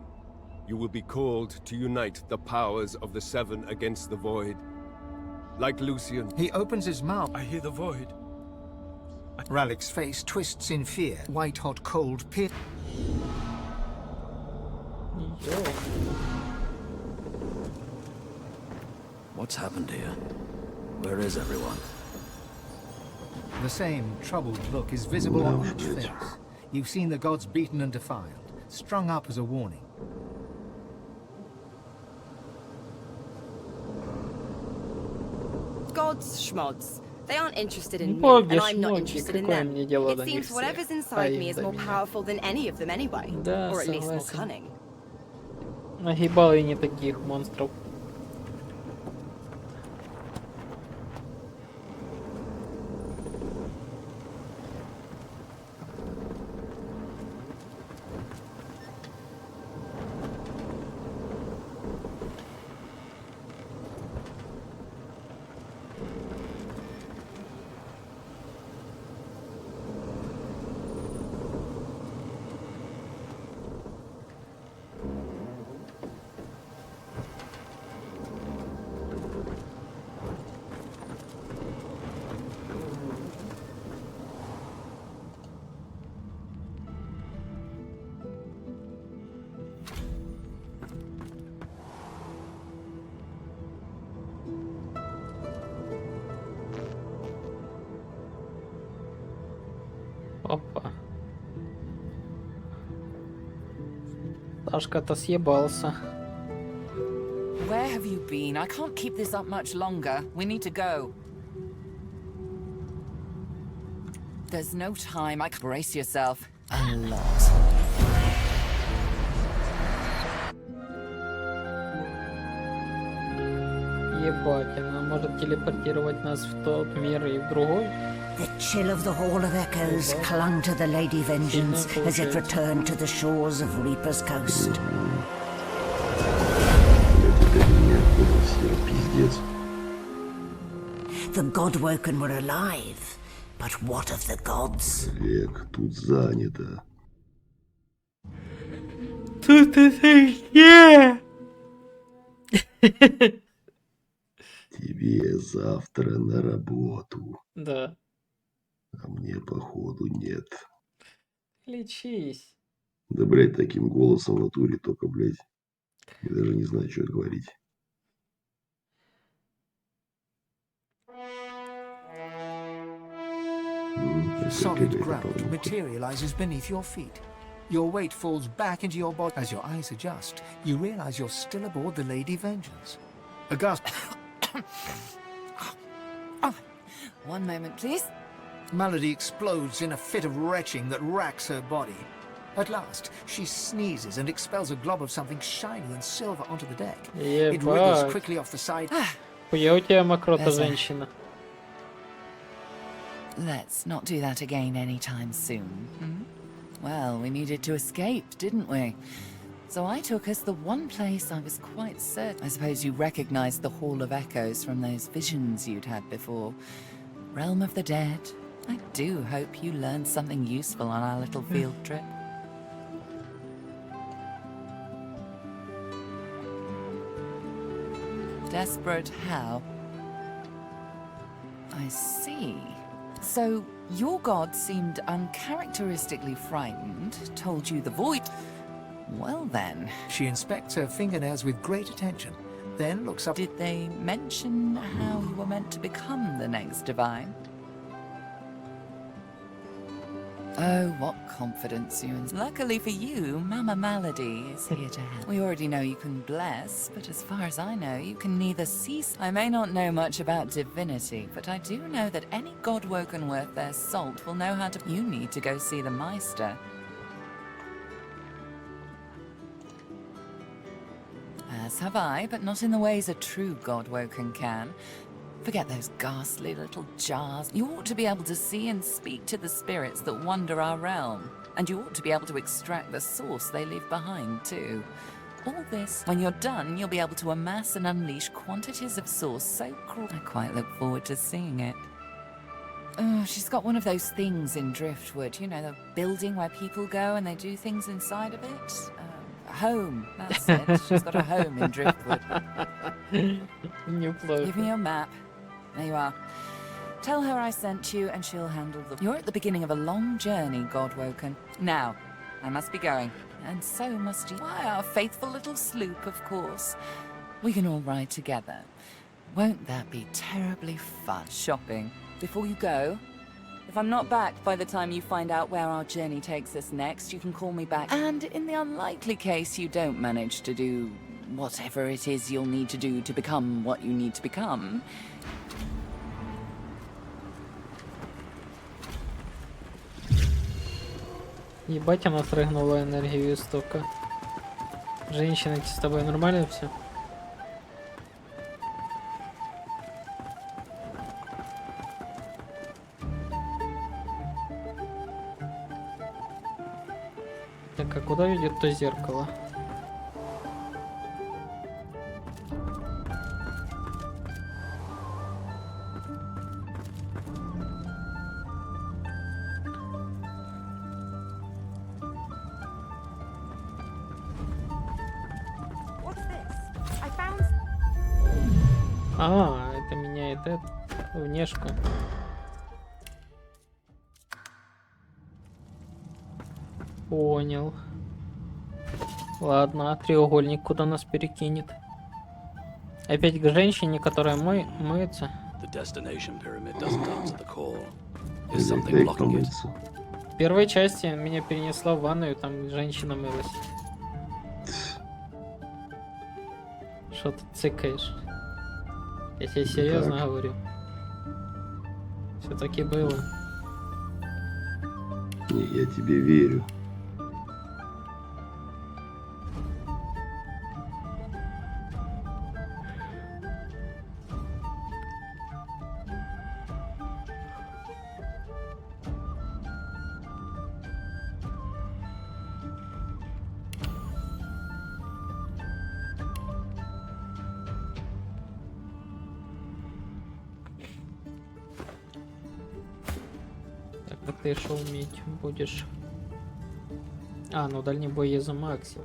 you will be called to unite the powers of the Seven against the Void. Like Lucian... He opens his mouth. I hear the Void. Rallick's face twists in fear. White-hot cold pit. What's happened here? Where is everyone? The same troubled look is visible on each face. You've seen the gods beaten and defiled. Strung up as a warning. Gods, schmods. They aren't interested in me, and I'm not interested in them. It seems whatever's inside me is more powerful than any of them anyway. Or at least more cunning. Нагибал и не таких монстров. Сашка-то съебался. Where have you been? I can't keep this up much longer. We need to go. There's no time. I can brace yourself. A lot. Ебать, она может телепортировать нас в тот мир и в другой. The chill of the Hall of Echoes clung to the Lady Vengeance as it returned to the shores of Reaper's Coast. The Godwoken were alive, but what of the gods? Олег, тут занято. Тут это Тебе завтра на работу. Да. А мне, походу, нет. Лечись. Да, блядь, таким голосом в натуре только, блядь. Я даже не знаю, что говорить. Solid ground materializes beneath your feet. Your weight falls back into your body. As your eyes adjust, you realize you're still aboard the Lady Vengeance. A gasp. One moment, please. Melody explodes in a fit of retching that racks her body. At last, she sneezes and expels a glob of something shiny and silver onto the deck. It wriggles quickly off the side. Хуя у тебя мокрота, женщина. Let's not do that again anytime soon. Well, we needed to escape, didn't we? So I took us the one place I was quite certain. I suppose you recognized the Hall of Echoes from those visions you'd had before. Realm of the Dead. I do hope you learned something useful on our little field trip. Desperate how? I see. So, your god seemed uncharacteristically frightened, told you the void... Well then... She inspects her fingernails with great attention, then looks up... Did they mention how you were meant to become the next divine? Oh, what confidence you... Luckily for you, Mama Malady is here to help. We already know you can bless, but as far as I know, you can neither cease... I may not know much about divinity, but I do know that any godwoken worth their salt will know how to... You need to go see the Meister. As have I, but not in the ways a true godwoken can. Forget those ghastly little jars. You ought to be able to see and speak to the spirits that wander our realm. And you ought to be able to extract the source they leave behind, too. All this, when you're done, you'll be able to amass and unleash quantities of source so cruel. I quite look forward to seeing it. Oh, she's got one of those things in Driftwood. You know, the building where people go and they do things inside of it? Home, that's it. She's got a home in Driftwood. Give me your map. There you are. Tell her I sent you and she'll handle the... You're at the beginning of a long journey, Godwoken. Now, I must be going. And so must you. Why, our faithful little sloop, of course. We can all ride together. Won't that be terribly fun? Shopping. Before you go, if I'm not back by the time you find out where our journey takes us next, you can call me back. And in the unlikely case you don't manage to do whatever it is you'll need to do to become what you need to become... Ебать, она срыгнула энергию истока. Женщина, с тобой нормально все? Так, а куда ведет то зеркало? А, это меняет внешку. Понял. Ладно, треугольник куда нас перекинет? Опять к женщине, которая моется. В первой части меня перенесла в ванную, там женщина мылась. Что ты цыкаешь? Я тебе серьезно говорю. Все-таки было. Не, я тебе верю. Так ты что уметь будешь? А, ну дальний бой я замаксил.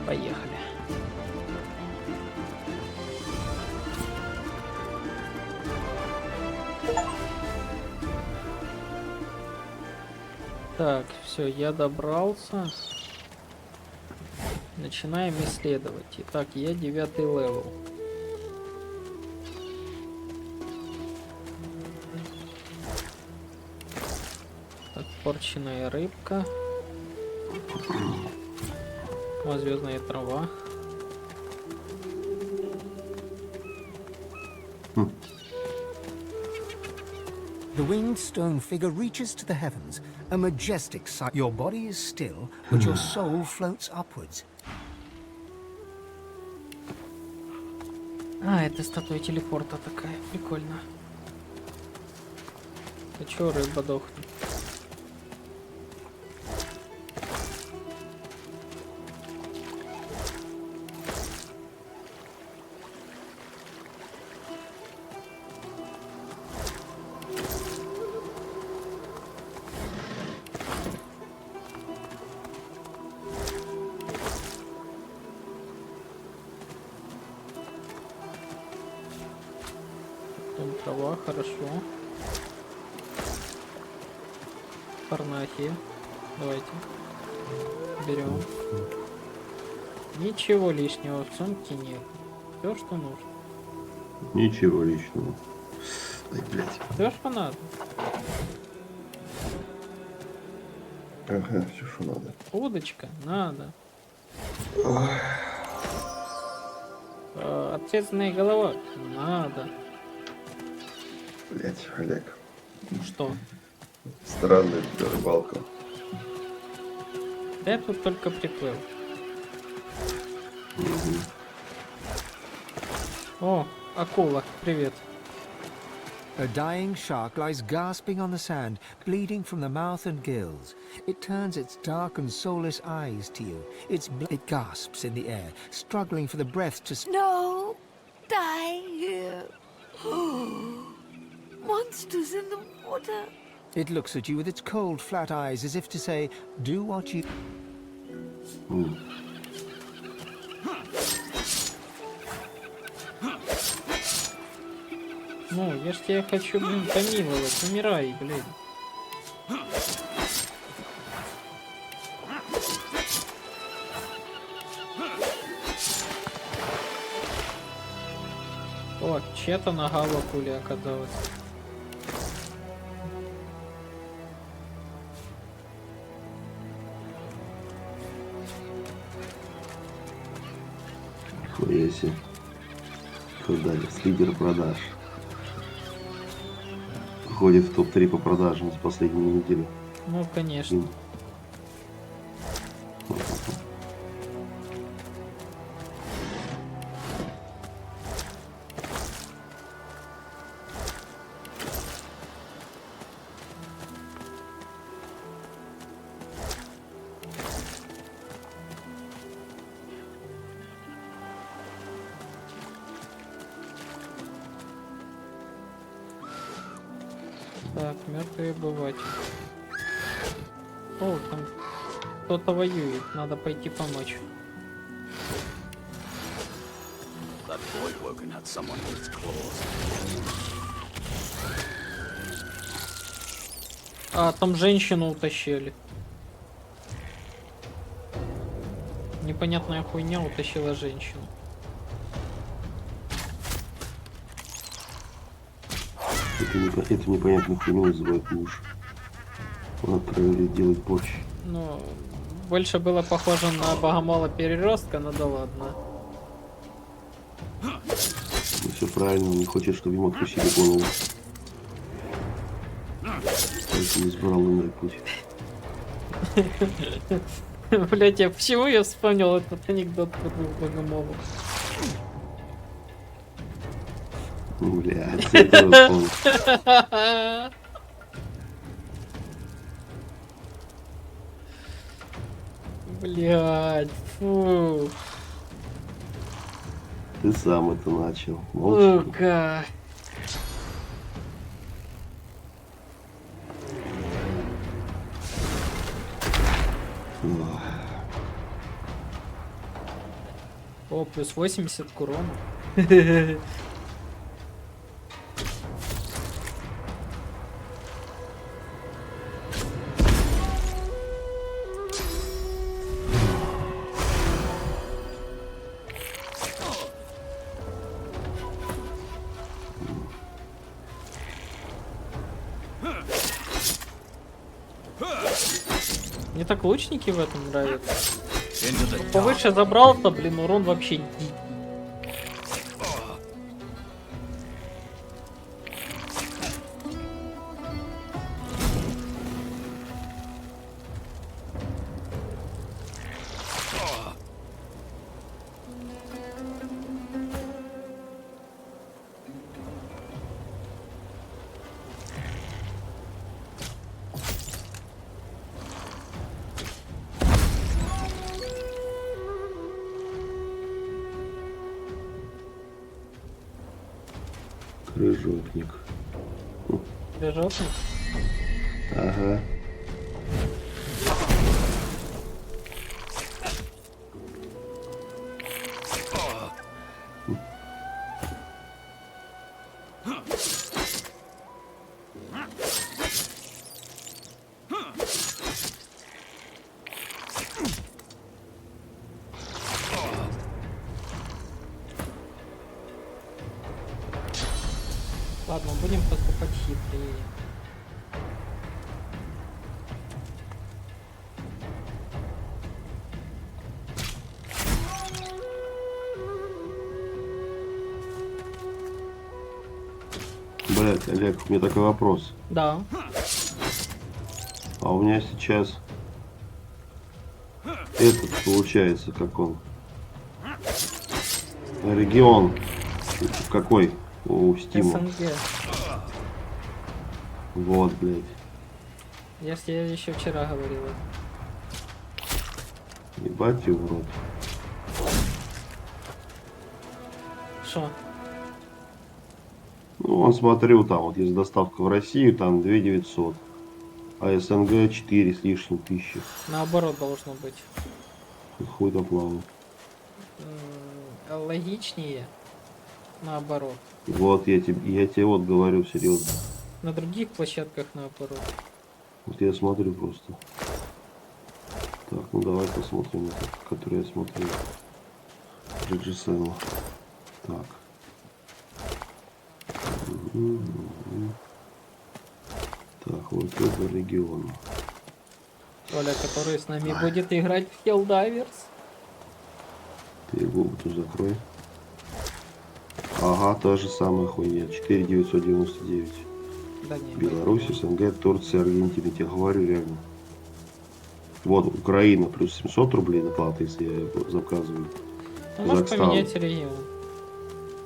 Поехали. Так, все, я добрался. Начинаем исследовать. Итак, я 9-й левел. Так, порченная рыбка. О, звездная трава. The winged stone figure reaches to the heavens, a majestic sight. Your body is still, but your soul floats upwards. А, это статуя телепорта такая, прикольно. А чё рыба дохнет? Трава, хорошо. Парнахи. Давайте. Берем. Ничего лишнего в сумке нет. Все, что нужно. Ничего лишнего. Ай, блядь. Все, что надо. Ага, все, что надо. Удочка надо. Ответственная голова надо. Блять, Олег. Что? Странная эта рыбалка. Я тут только приплыл. О, акула, привет. A dying shark lies gasping on the sand, bleeding from the mouth and gills. It turns its dark and soulless eyes to you. It gasps in the air, struggling for the breath to... No! Die here! Monsters in the water! It looks at you with its cold, flat eyes as if to say, do what you... Ну, я ж тебя хочу, блин, помиловать. Умирай, блин. О, чья-то нога в акуле оказалась. Нихуя себе. Продались. Лидер продаж. Входит в топ-3 по продажам с последней недели. Ну, конечно. Так, мертвый обыватель. О, там кто-то воюет, надо пойти помочь. That boy Woken had someone in his claws. А, там женщину утащили. Непонятная хуйня утащила женщину. Это непонятную хуйню называют муж. Он отправили делать борщ. Ну, больше было похоже на богомола переростка, но да ладно. Ну, все правильно, он не хочет, чтобы ему откусили голову. Поэтому избрал умный путь. Блять, я почему я вспомнил этот анекдот про двух богомолов? Блядь, это вот. Блядь, фу. Ты сам это начал. Сука. О, плюс 80 к урону. Мне так лучники в этом нравятся. Повыше забрал-то, блин, урон вообще дикий. Крыжовник. Крыжовник? Ага. Ладно, будем поступать хитрее. Блять, Олег, у меня такой вопрос. Да. А у меня сейчас этот получается, как он? Регион. Какой? У Стима. СНГ. Вот, блядь. Я ж тебе еще вчера говорила. Ебать его в рот. Шо? Ну, он смотрю, там вот есть доставка в Россию, там 2900. А СНГ 4 с лишним тысячи. Наоборот должно быть. Хуй да плавал. Логичнее. Наоборот. Вот я тебе вот говорю серьезно. На других площадках наоборот. Вот я смотрю просто. Так, ну давай посмотрим этот, который я смотрю. GGSL. Так. Так, вот это регион. Оля, который с нами будет играть в Helldivers. Ты его тут закрой. Ага, та же самая хуйня. 4999. Да не. Беларусь, СНГ, Турция, Аргентина. Я тебе говорю реально. Вот Украина плюс 700 рублей доплата, если я его заказываю. Ну, можешь поменять регион.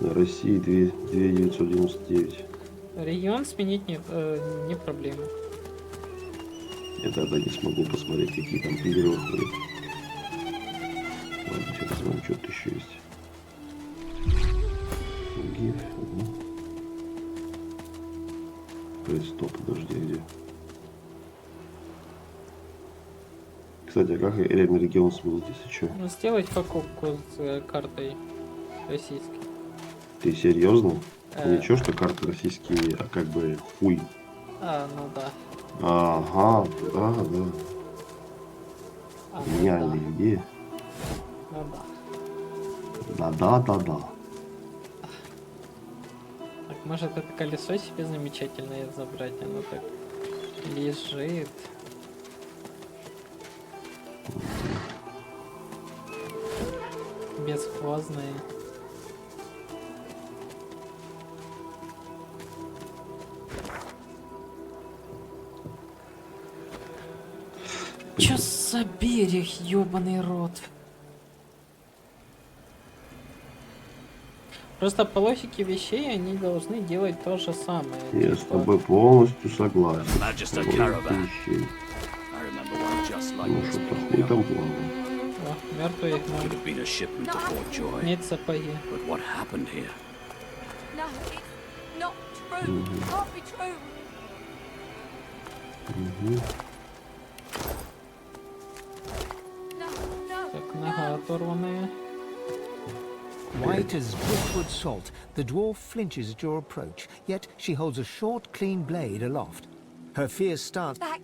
На России 2999. Регион сменить не проблема. Я тогда не смогу посмотреть, какие там игры выходят. Ладно, сейчас посмотрим, что-то еще есть. открыть? Стоп, подожди, где? Кстати, а как реально регион сменить, если что? Ну, сделать покупку с картой российской. Ты серьезно? Ничего, что карты российские, а как бы хуй. А, ну да. Ага, да, да. Гениальная идея. Ну да. Да-да-да-да. Так, может это колесо себе замечательное забрать? Оно так лежит. Бесхвостное. Чё за берег, ёбаный рот? Просто по логике вещей они должны делать то же самое. Я с тобой полностью согласен. Вещей. Ну что, хуй там плавал? О, мертвые нет сапоги. No, it's not true. Can't be true. Так, нога оторванная. White as driftwood salt, the dwarf flinches at your approach, yet she holds a short, clean blade aloft. Her fear starts... Back!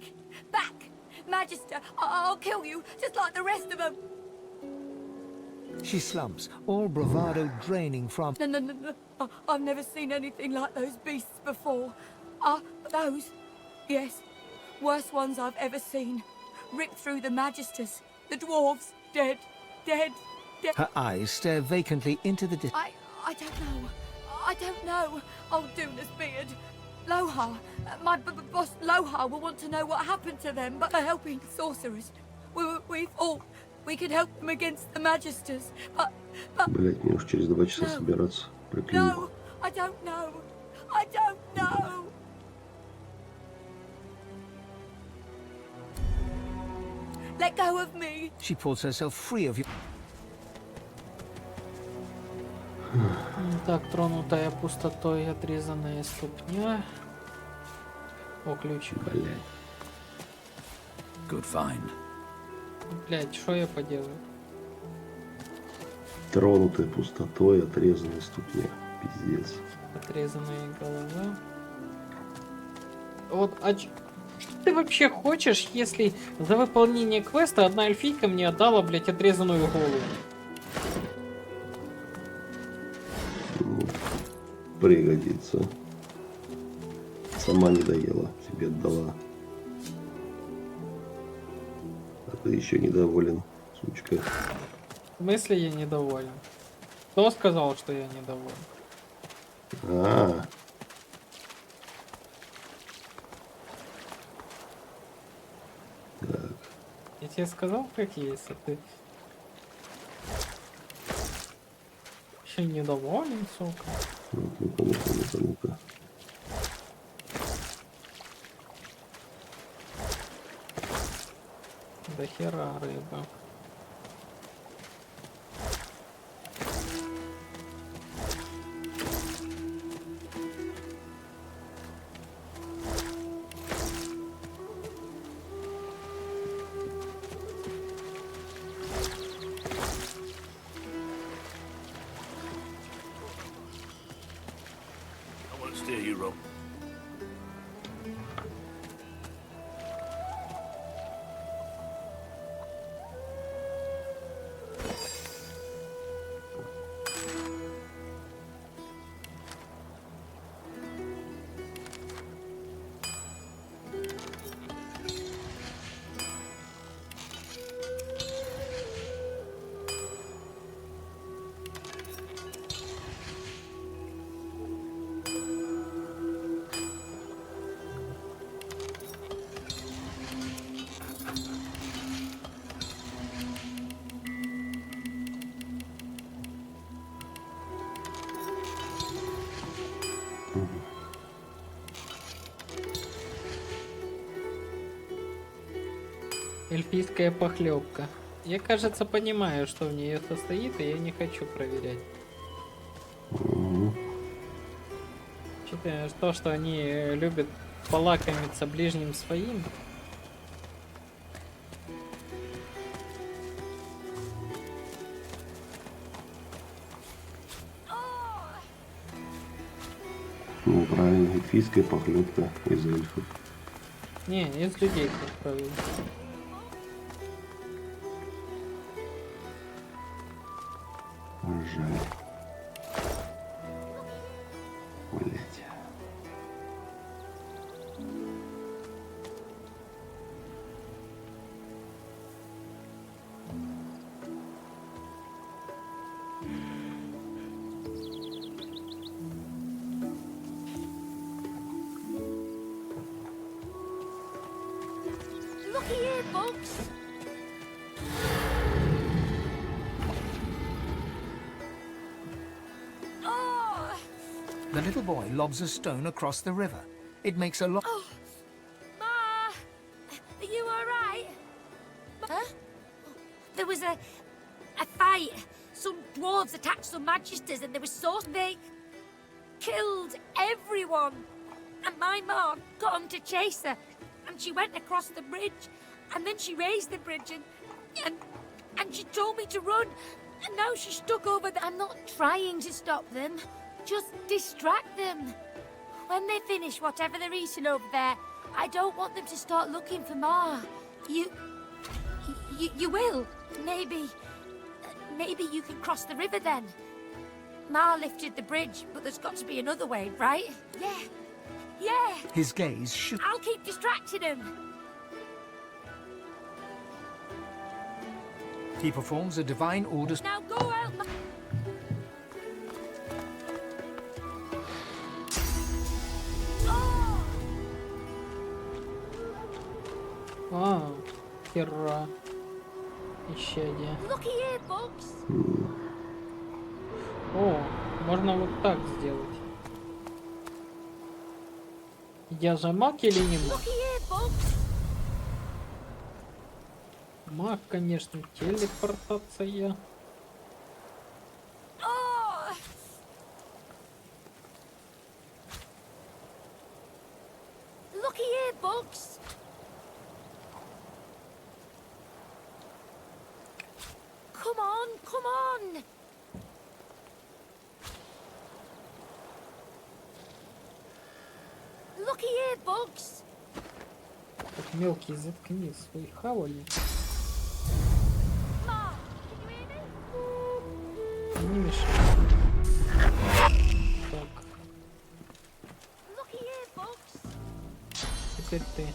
Back! Magister, I'll kill you, just like the rest of them! She slumps, all bravado draining from... No. I've never seen anything like those beasts before. Those? Yes. Worst ones I've ever seen. Ripped through the Magisters. The dwarves. Dead. Dead. Her eyes stare vacantly into the I don't know. I don't know. Old Duna's beard. Lohar. My boss Lohar will want to know what happened to them, but they're helping sorcerers. We thought we could help them against the Magisters, but... Блять, мне уж через 2 часа собираться. No, I don't know. I don't know. Let go of me. She pulls herself free of you. Так, тронутая пустотой отрезанная ступня. О, ключик. Блять. Good find. Блять, что я поделаю? Тронутая пустотой, отрезанная ступня. Пиздец. Отрезанная голова. Вот, что ты вообще хочешь, если за выполнение квеста одна эльфийка мне отдала, блять, отрезанную голову? Пригодится. Сама не доела, тебе отдала. А ты еще недоволен, сучка. В смысле я недоволен? Кто сказал, что я недоволен? Так. Я тебе сказал, как есть, а ты еще недоволен, сука. Ну-ка. До хера рыба. Эльфийская похлебка. Я, кажется, понимаю, что в нее состоит, и я не хочу проверять. Учитывая то, что они любят полакомиться ближним своим. Ну, правильно, эльфийская похлебка из эльфов. Не, из людей, как правило. Жаль. Блять. Looky here, folks. The little boy lobs a stone across the river. It makes a lot. Oh, Ma, are you all right? Huh? There was a fight. Some dwarves attacked some magisters, and there was swords. They killed everyone. And my mom got them to chase her, and she went across the bridge, and then she raised the bridge, and she told me to run, and now she's stuck over there. I'm not trying to stop them. Just distract them. When they finish whatever they're eating over there, I don't want them to start looking for Ma. You will. Maybe you can cross the river then. Ma lifted the bridge, but there's got to be another way, right? Yeah. His gaze shoots. I'll keep distracting him. He performs a divine order. Now go out. Хера. Исчадие. О, можно вот так сделать. Я же маг или не маг? Маг, конечно, телепортация. Come on! Looky here, bugs! Так, мелкий, заткни свой хавали. Не мешай. Так. Looky here, bugs! Теперь ты.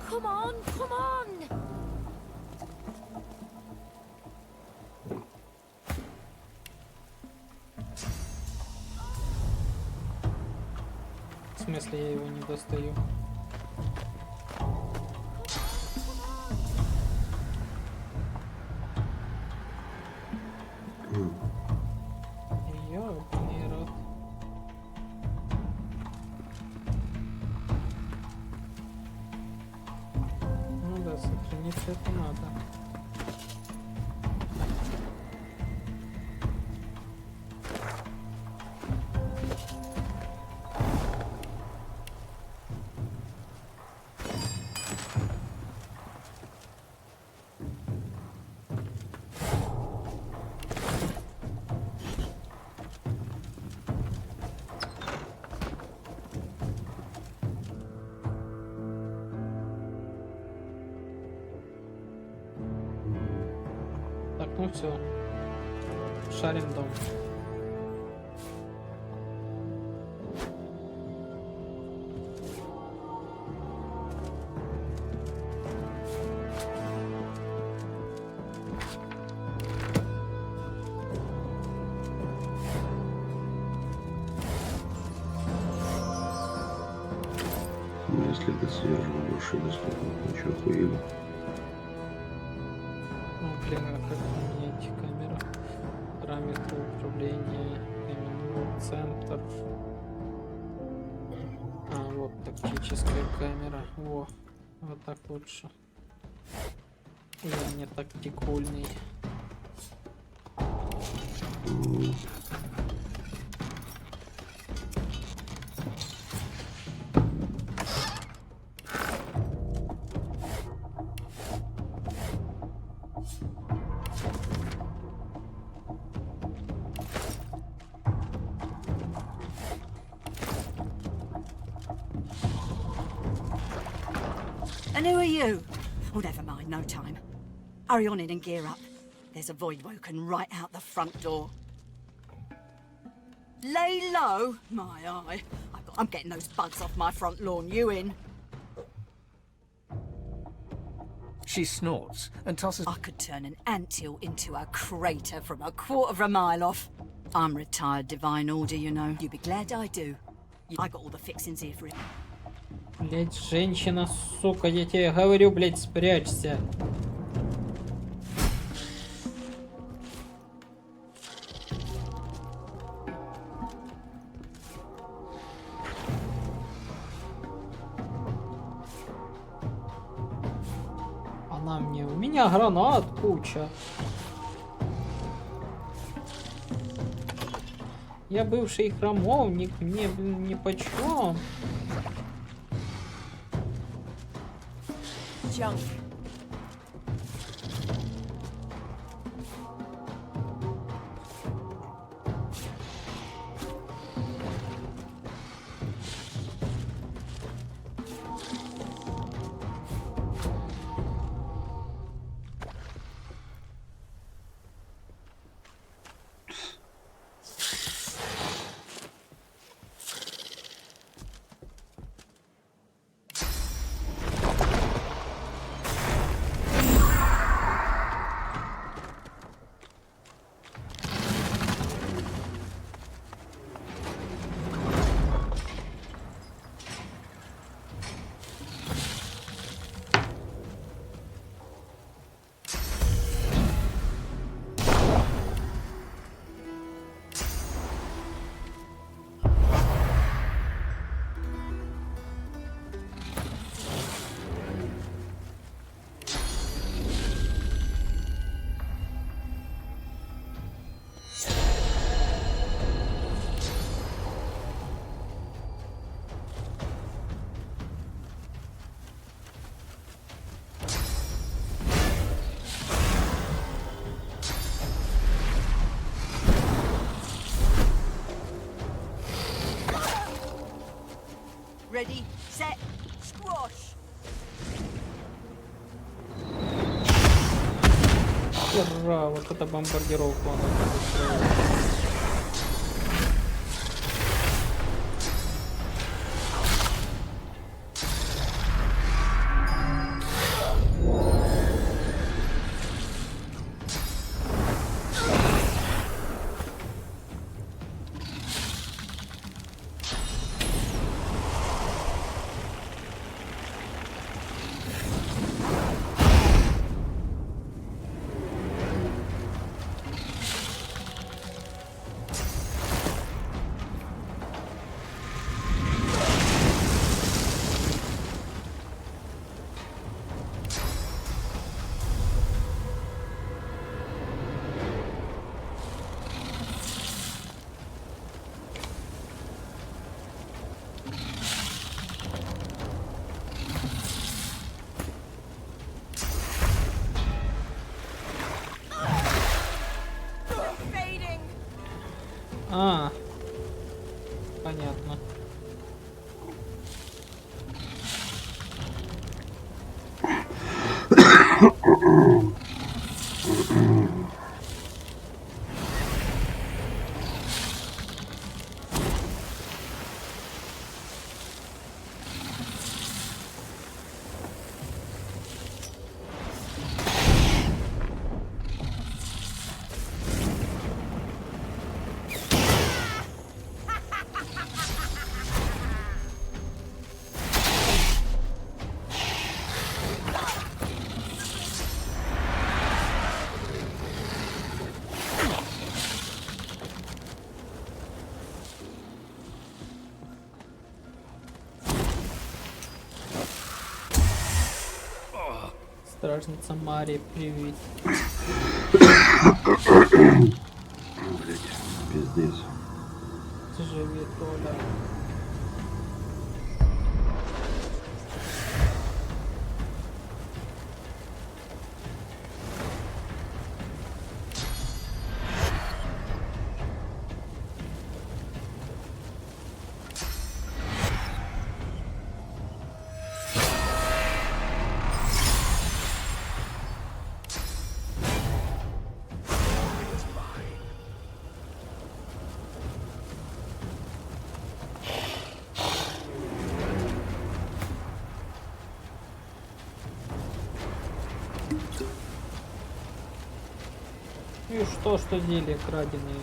Come on, come on! В смысле, я его не достаю? Ёбаный рот. Ну да, сохраниться это надо. Ну все, шарим дом. Если это свежего больше доступно, ничего хуево. Блин, а как поменять камеру? Параметры управления, меню, центр. А, вот тактическая камера. Во, вот так лучше. Я не тактикульный. And who are you? Oh, never mind, no time. Hurry on in and gear up. There's a void woken right out the front door. Lay low? My eye. I'm getting those bugs off my front lawn. You in? She snorts and tosses. I could turn an anthill into a crater from a quarter of a mile off. I'm retired Divine Order, you know. You'd be glad I do. I got all the fixings here for it. Блять, женщина, сука, я тебе говорю, блять, спрячься. Она мне... У меня гранат куча. Я бывший храмовник, мне, блин, нипочем. Junk. Ready, set, squash. Ура, вот эта бомбардировка она устроила. А, понятно. Стражница Мария, привет. Блять, пиздец. Живи, Толя. то, что зелья краденые.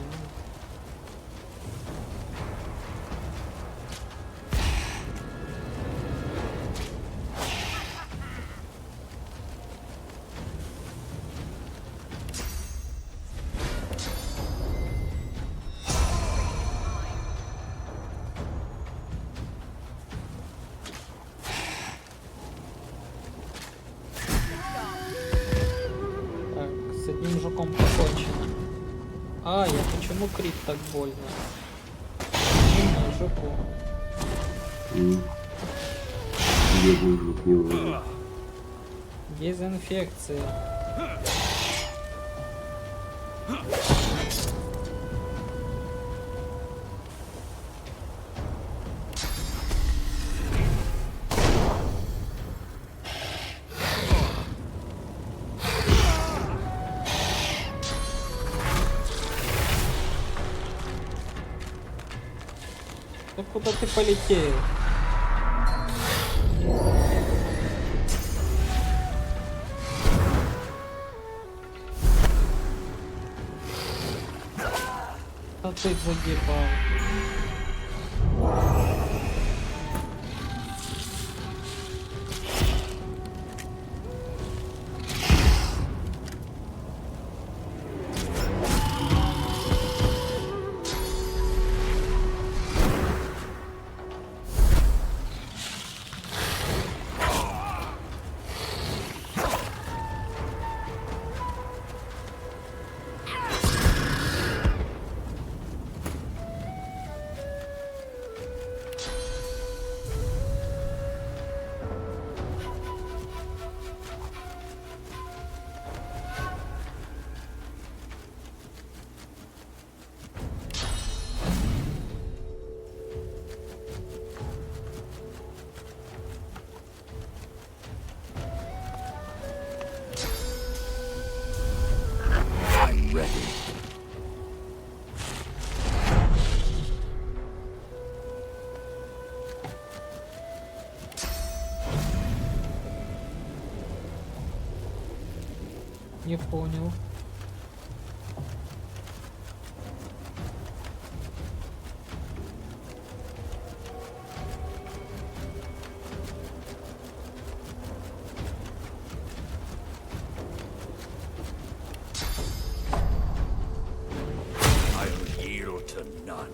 Ай, а почему крик так больно? На жопу. Бедный жук не выжил. Дезинфекция. Да куда ты полетел? А ты загибал. Не понял. I'll yield to none.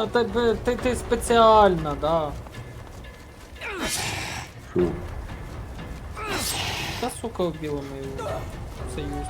А ты специально, да. Фу. Да, сука, убила моего союзника.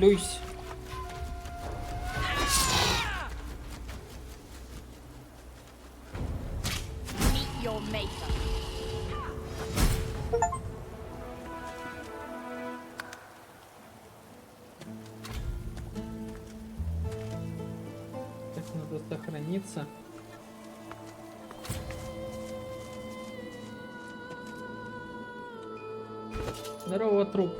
плюсь. Meet your maker. Так, надо сохраниться. Здорово, труп.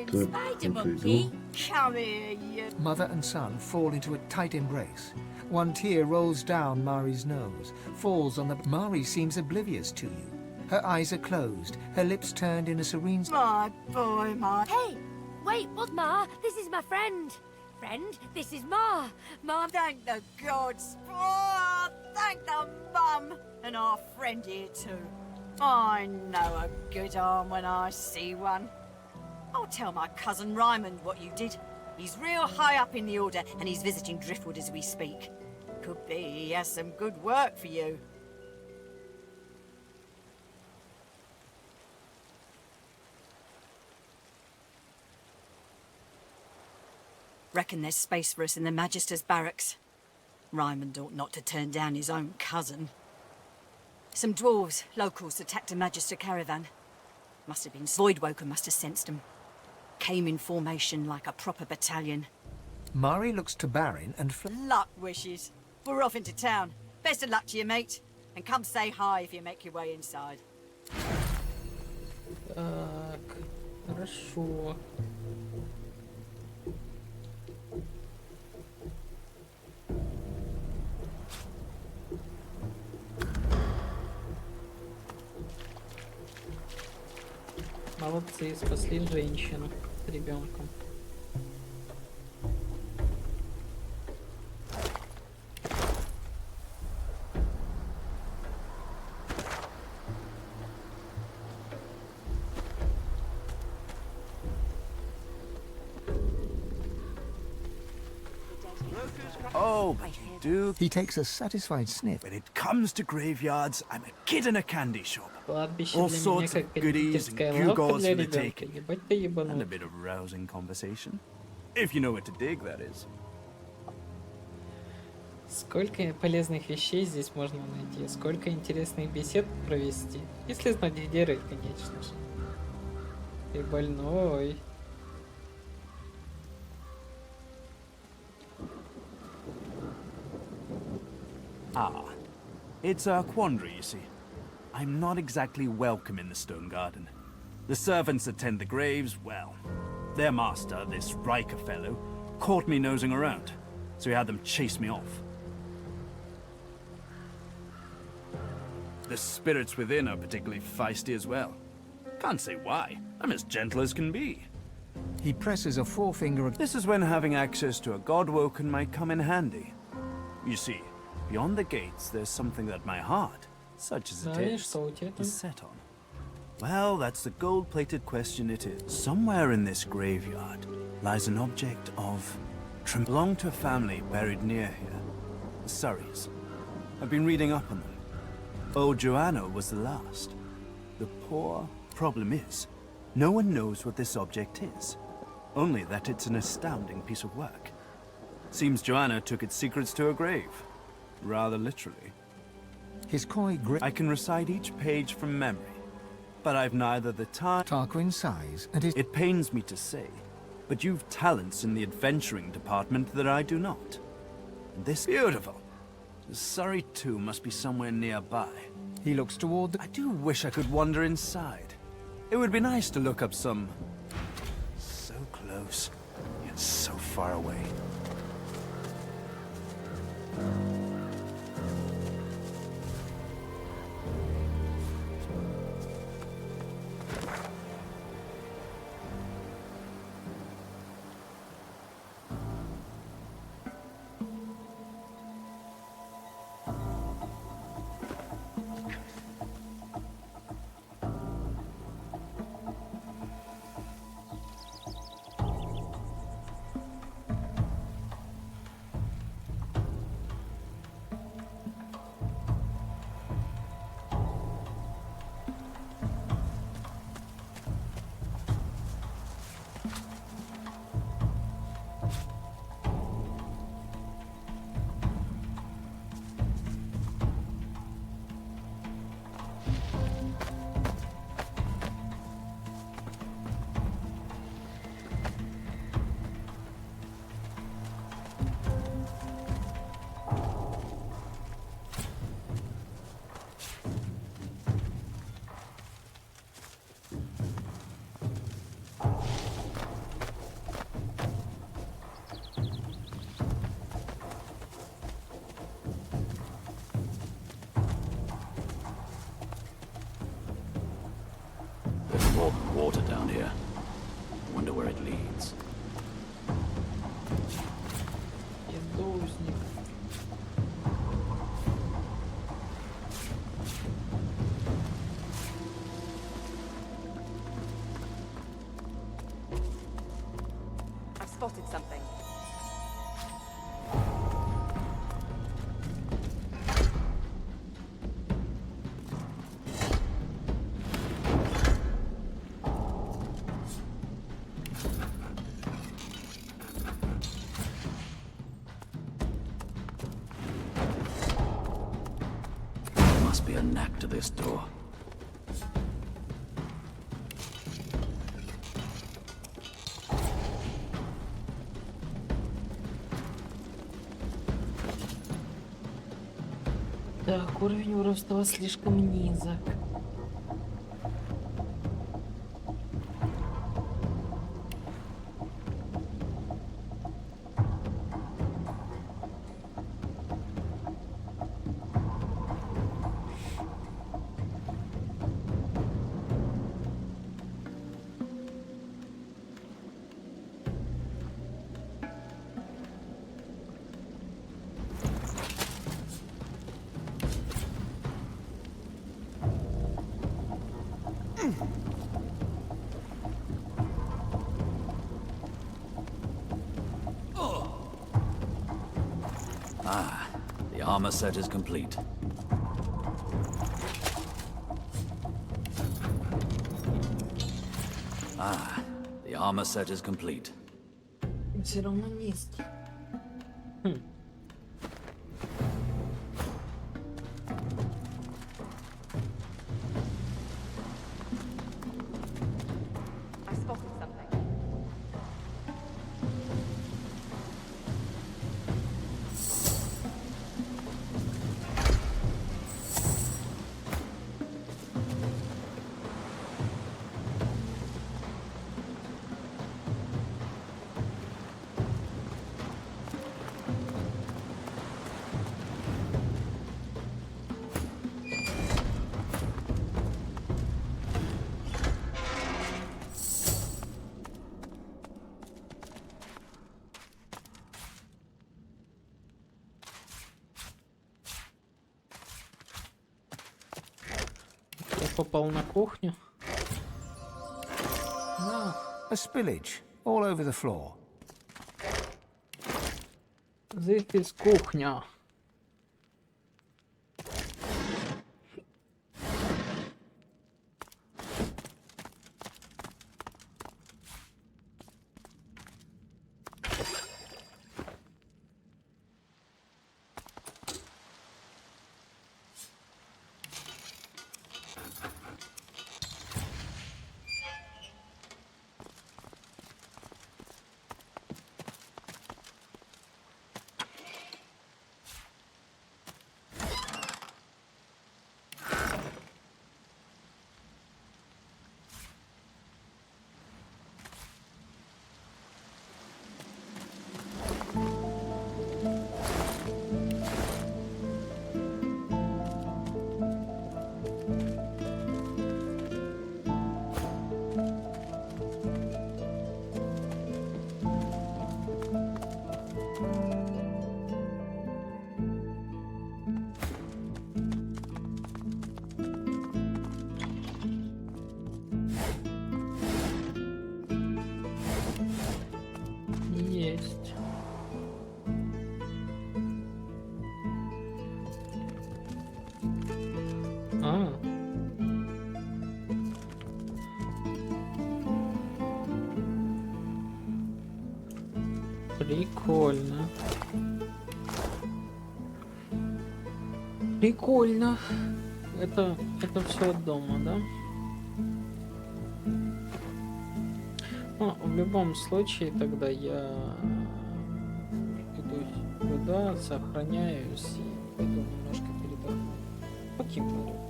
Spider monkey, come here, you. Mother and son fall into a tight embrace. One tear rolls down Mari's nose, falls on the... Mari seems oblivious to you. Her eyes are closed, her lips turned in a serene... My boy, my... Hey, wait, what, Ma? This is my friend. Friend, this is Ma. Ma, thank the gods. Oh, thank the mum. And our friend here too. I know a good arm when I see one. I'll tell my cousin Ryman what you did. He's real high up in the order, and he's visiting Driftwood as we speak. Could be he has some good work for you. Reckon there's space for us in the Magister's barracks. Ryman ought not to turn down his own cousin. Some dwarves, locals, attacked a Magister caravan. Must have been... Voidwoker must have sensed them. Came in formation like a proper battalion. Mari looks to Barin and... Luck wishes. We're off into town. Best of luck to you, mate. And come say hi if you make your way inside. Так, хорошо. Молодцы, спасли женщину с ребенком. Oh, but you do. He takes a satisfied sniff. When it comes to graveyards, I'm a kid in a candy shop. Кладбище All для меня sorts как of goodies and кондитерская лавка gewgaws для for the ребенка. taking. Ебать ты And a ебанут. bit of rousing conversation. If you know where to dig, that is. Сколько полезных вещей здесь можно найти, сколько интересных бесед провести, если знать, где рыть, конечно же. Ты больной. Ah, it's a quandary, you see. I'm not exactly welcome in the Stone Garden. The servants that tend the graves, well, their master, this Riker fellow, caught me nosing around, so he had them chase me off. The spirits within are particularly feisty as well. Can't say why. I'm as gentle as can be. He presses a forefinger... This is when having access to a god-woken might come in handy. You see, beyond the gates, there's something that my heart, such as it is set on. Well, that's the gold-plated question it is. Somewhere in this graveyard lies an object of... belonged to a family buried near here. The Surreys. I've been reading up on them. Old Joanna was the last. The poor problem is, no one knows what this object is. Only that it's an astounding piece of work. Seems Joanna took its secrets to her grave. Rather literally. His coy grin... I can recite each page from memory, but I've neither the time... Tarquin sighs, and his... It pains me to say, but you've talents in the adventuring department that I do not. This... Beautiful. The Surrey too must be somewhere nearby. He looks toward the... I do wish I could wander inside. It would be nice to look up some... So close, yet so far away. More water down here. Wonder where it leads. I've spotted something. Must be a knack to this door. Так, уровень воровства слишком низок. Ah, the armor set is complete. Ah, the armor set is complete. Все равно низкий. I've spotted something. Попал на кухню. A spillage all over the floor. Здесь кухня. Прикольно. Прикольно. Это все от дома, да? Ну, в любом случае, тогда я иду сюда, сохраняюсь и пойду немножко передохну. Покину.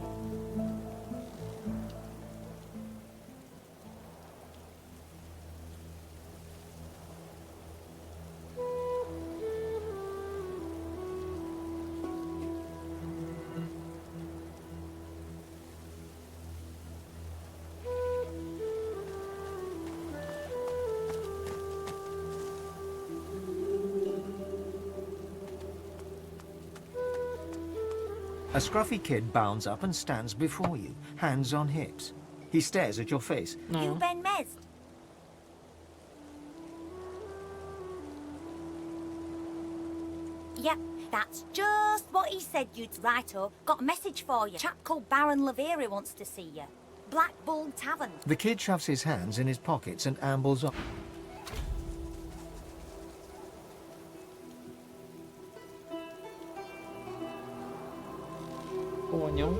A scruffy kid bounds up and stands before you, hands on hips. He stares at your face. You Ben Mez? Yep, that's just what he said you'd write up. Got a message for you. Chap called Baron Laveri wants to see you. Black Bull Tavern. The kid shoves his hands in his pockets and ambles on. Понял.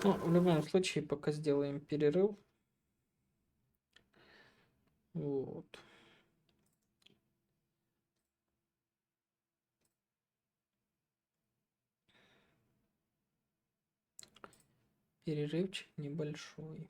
Ну, в любом случае, пока сделаем перерыв. Вот. Перерывчик небольшой.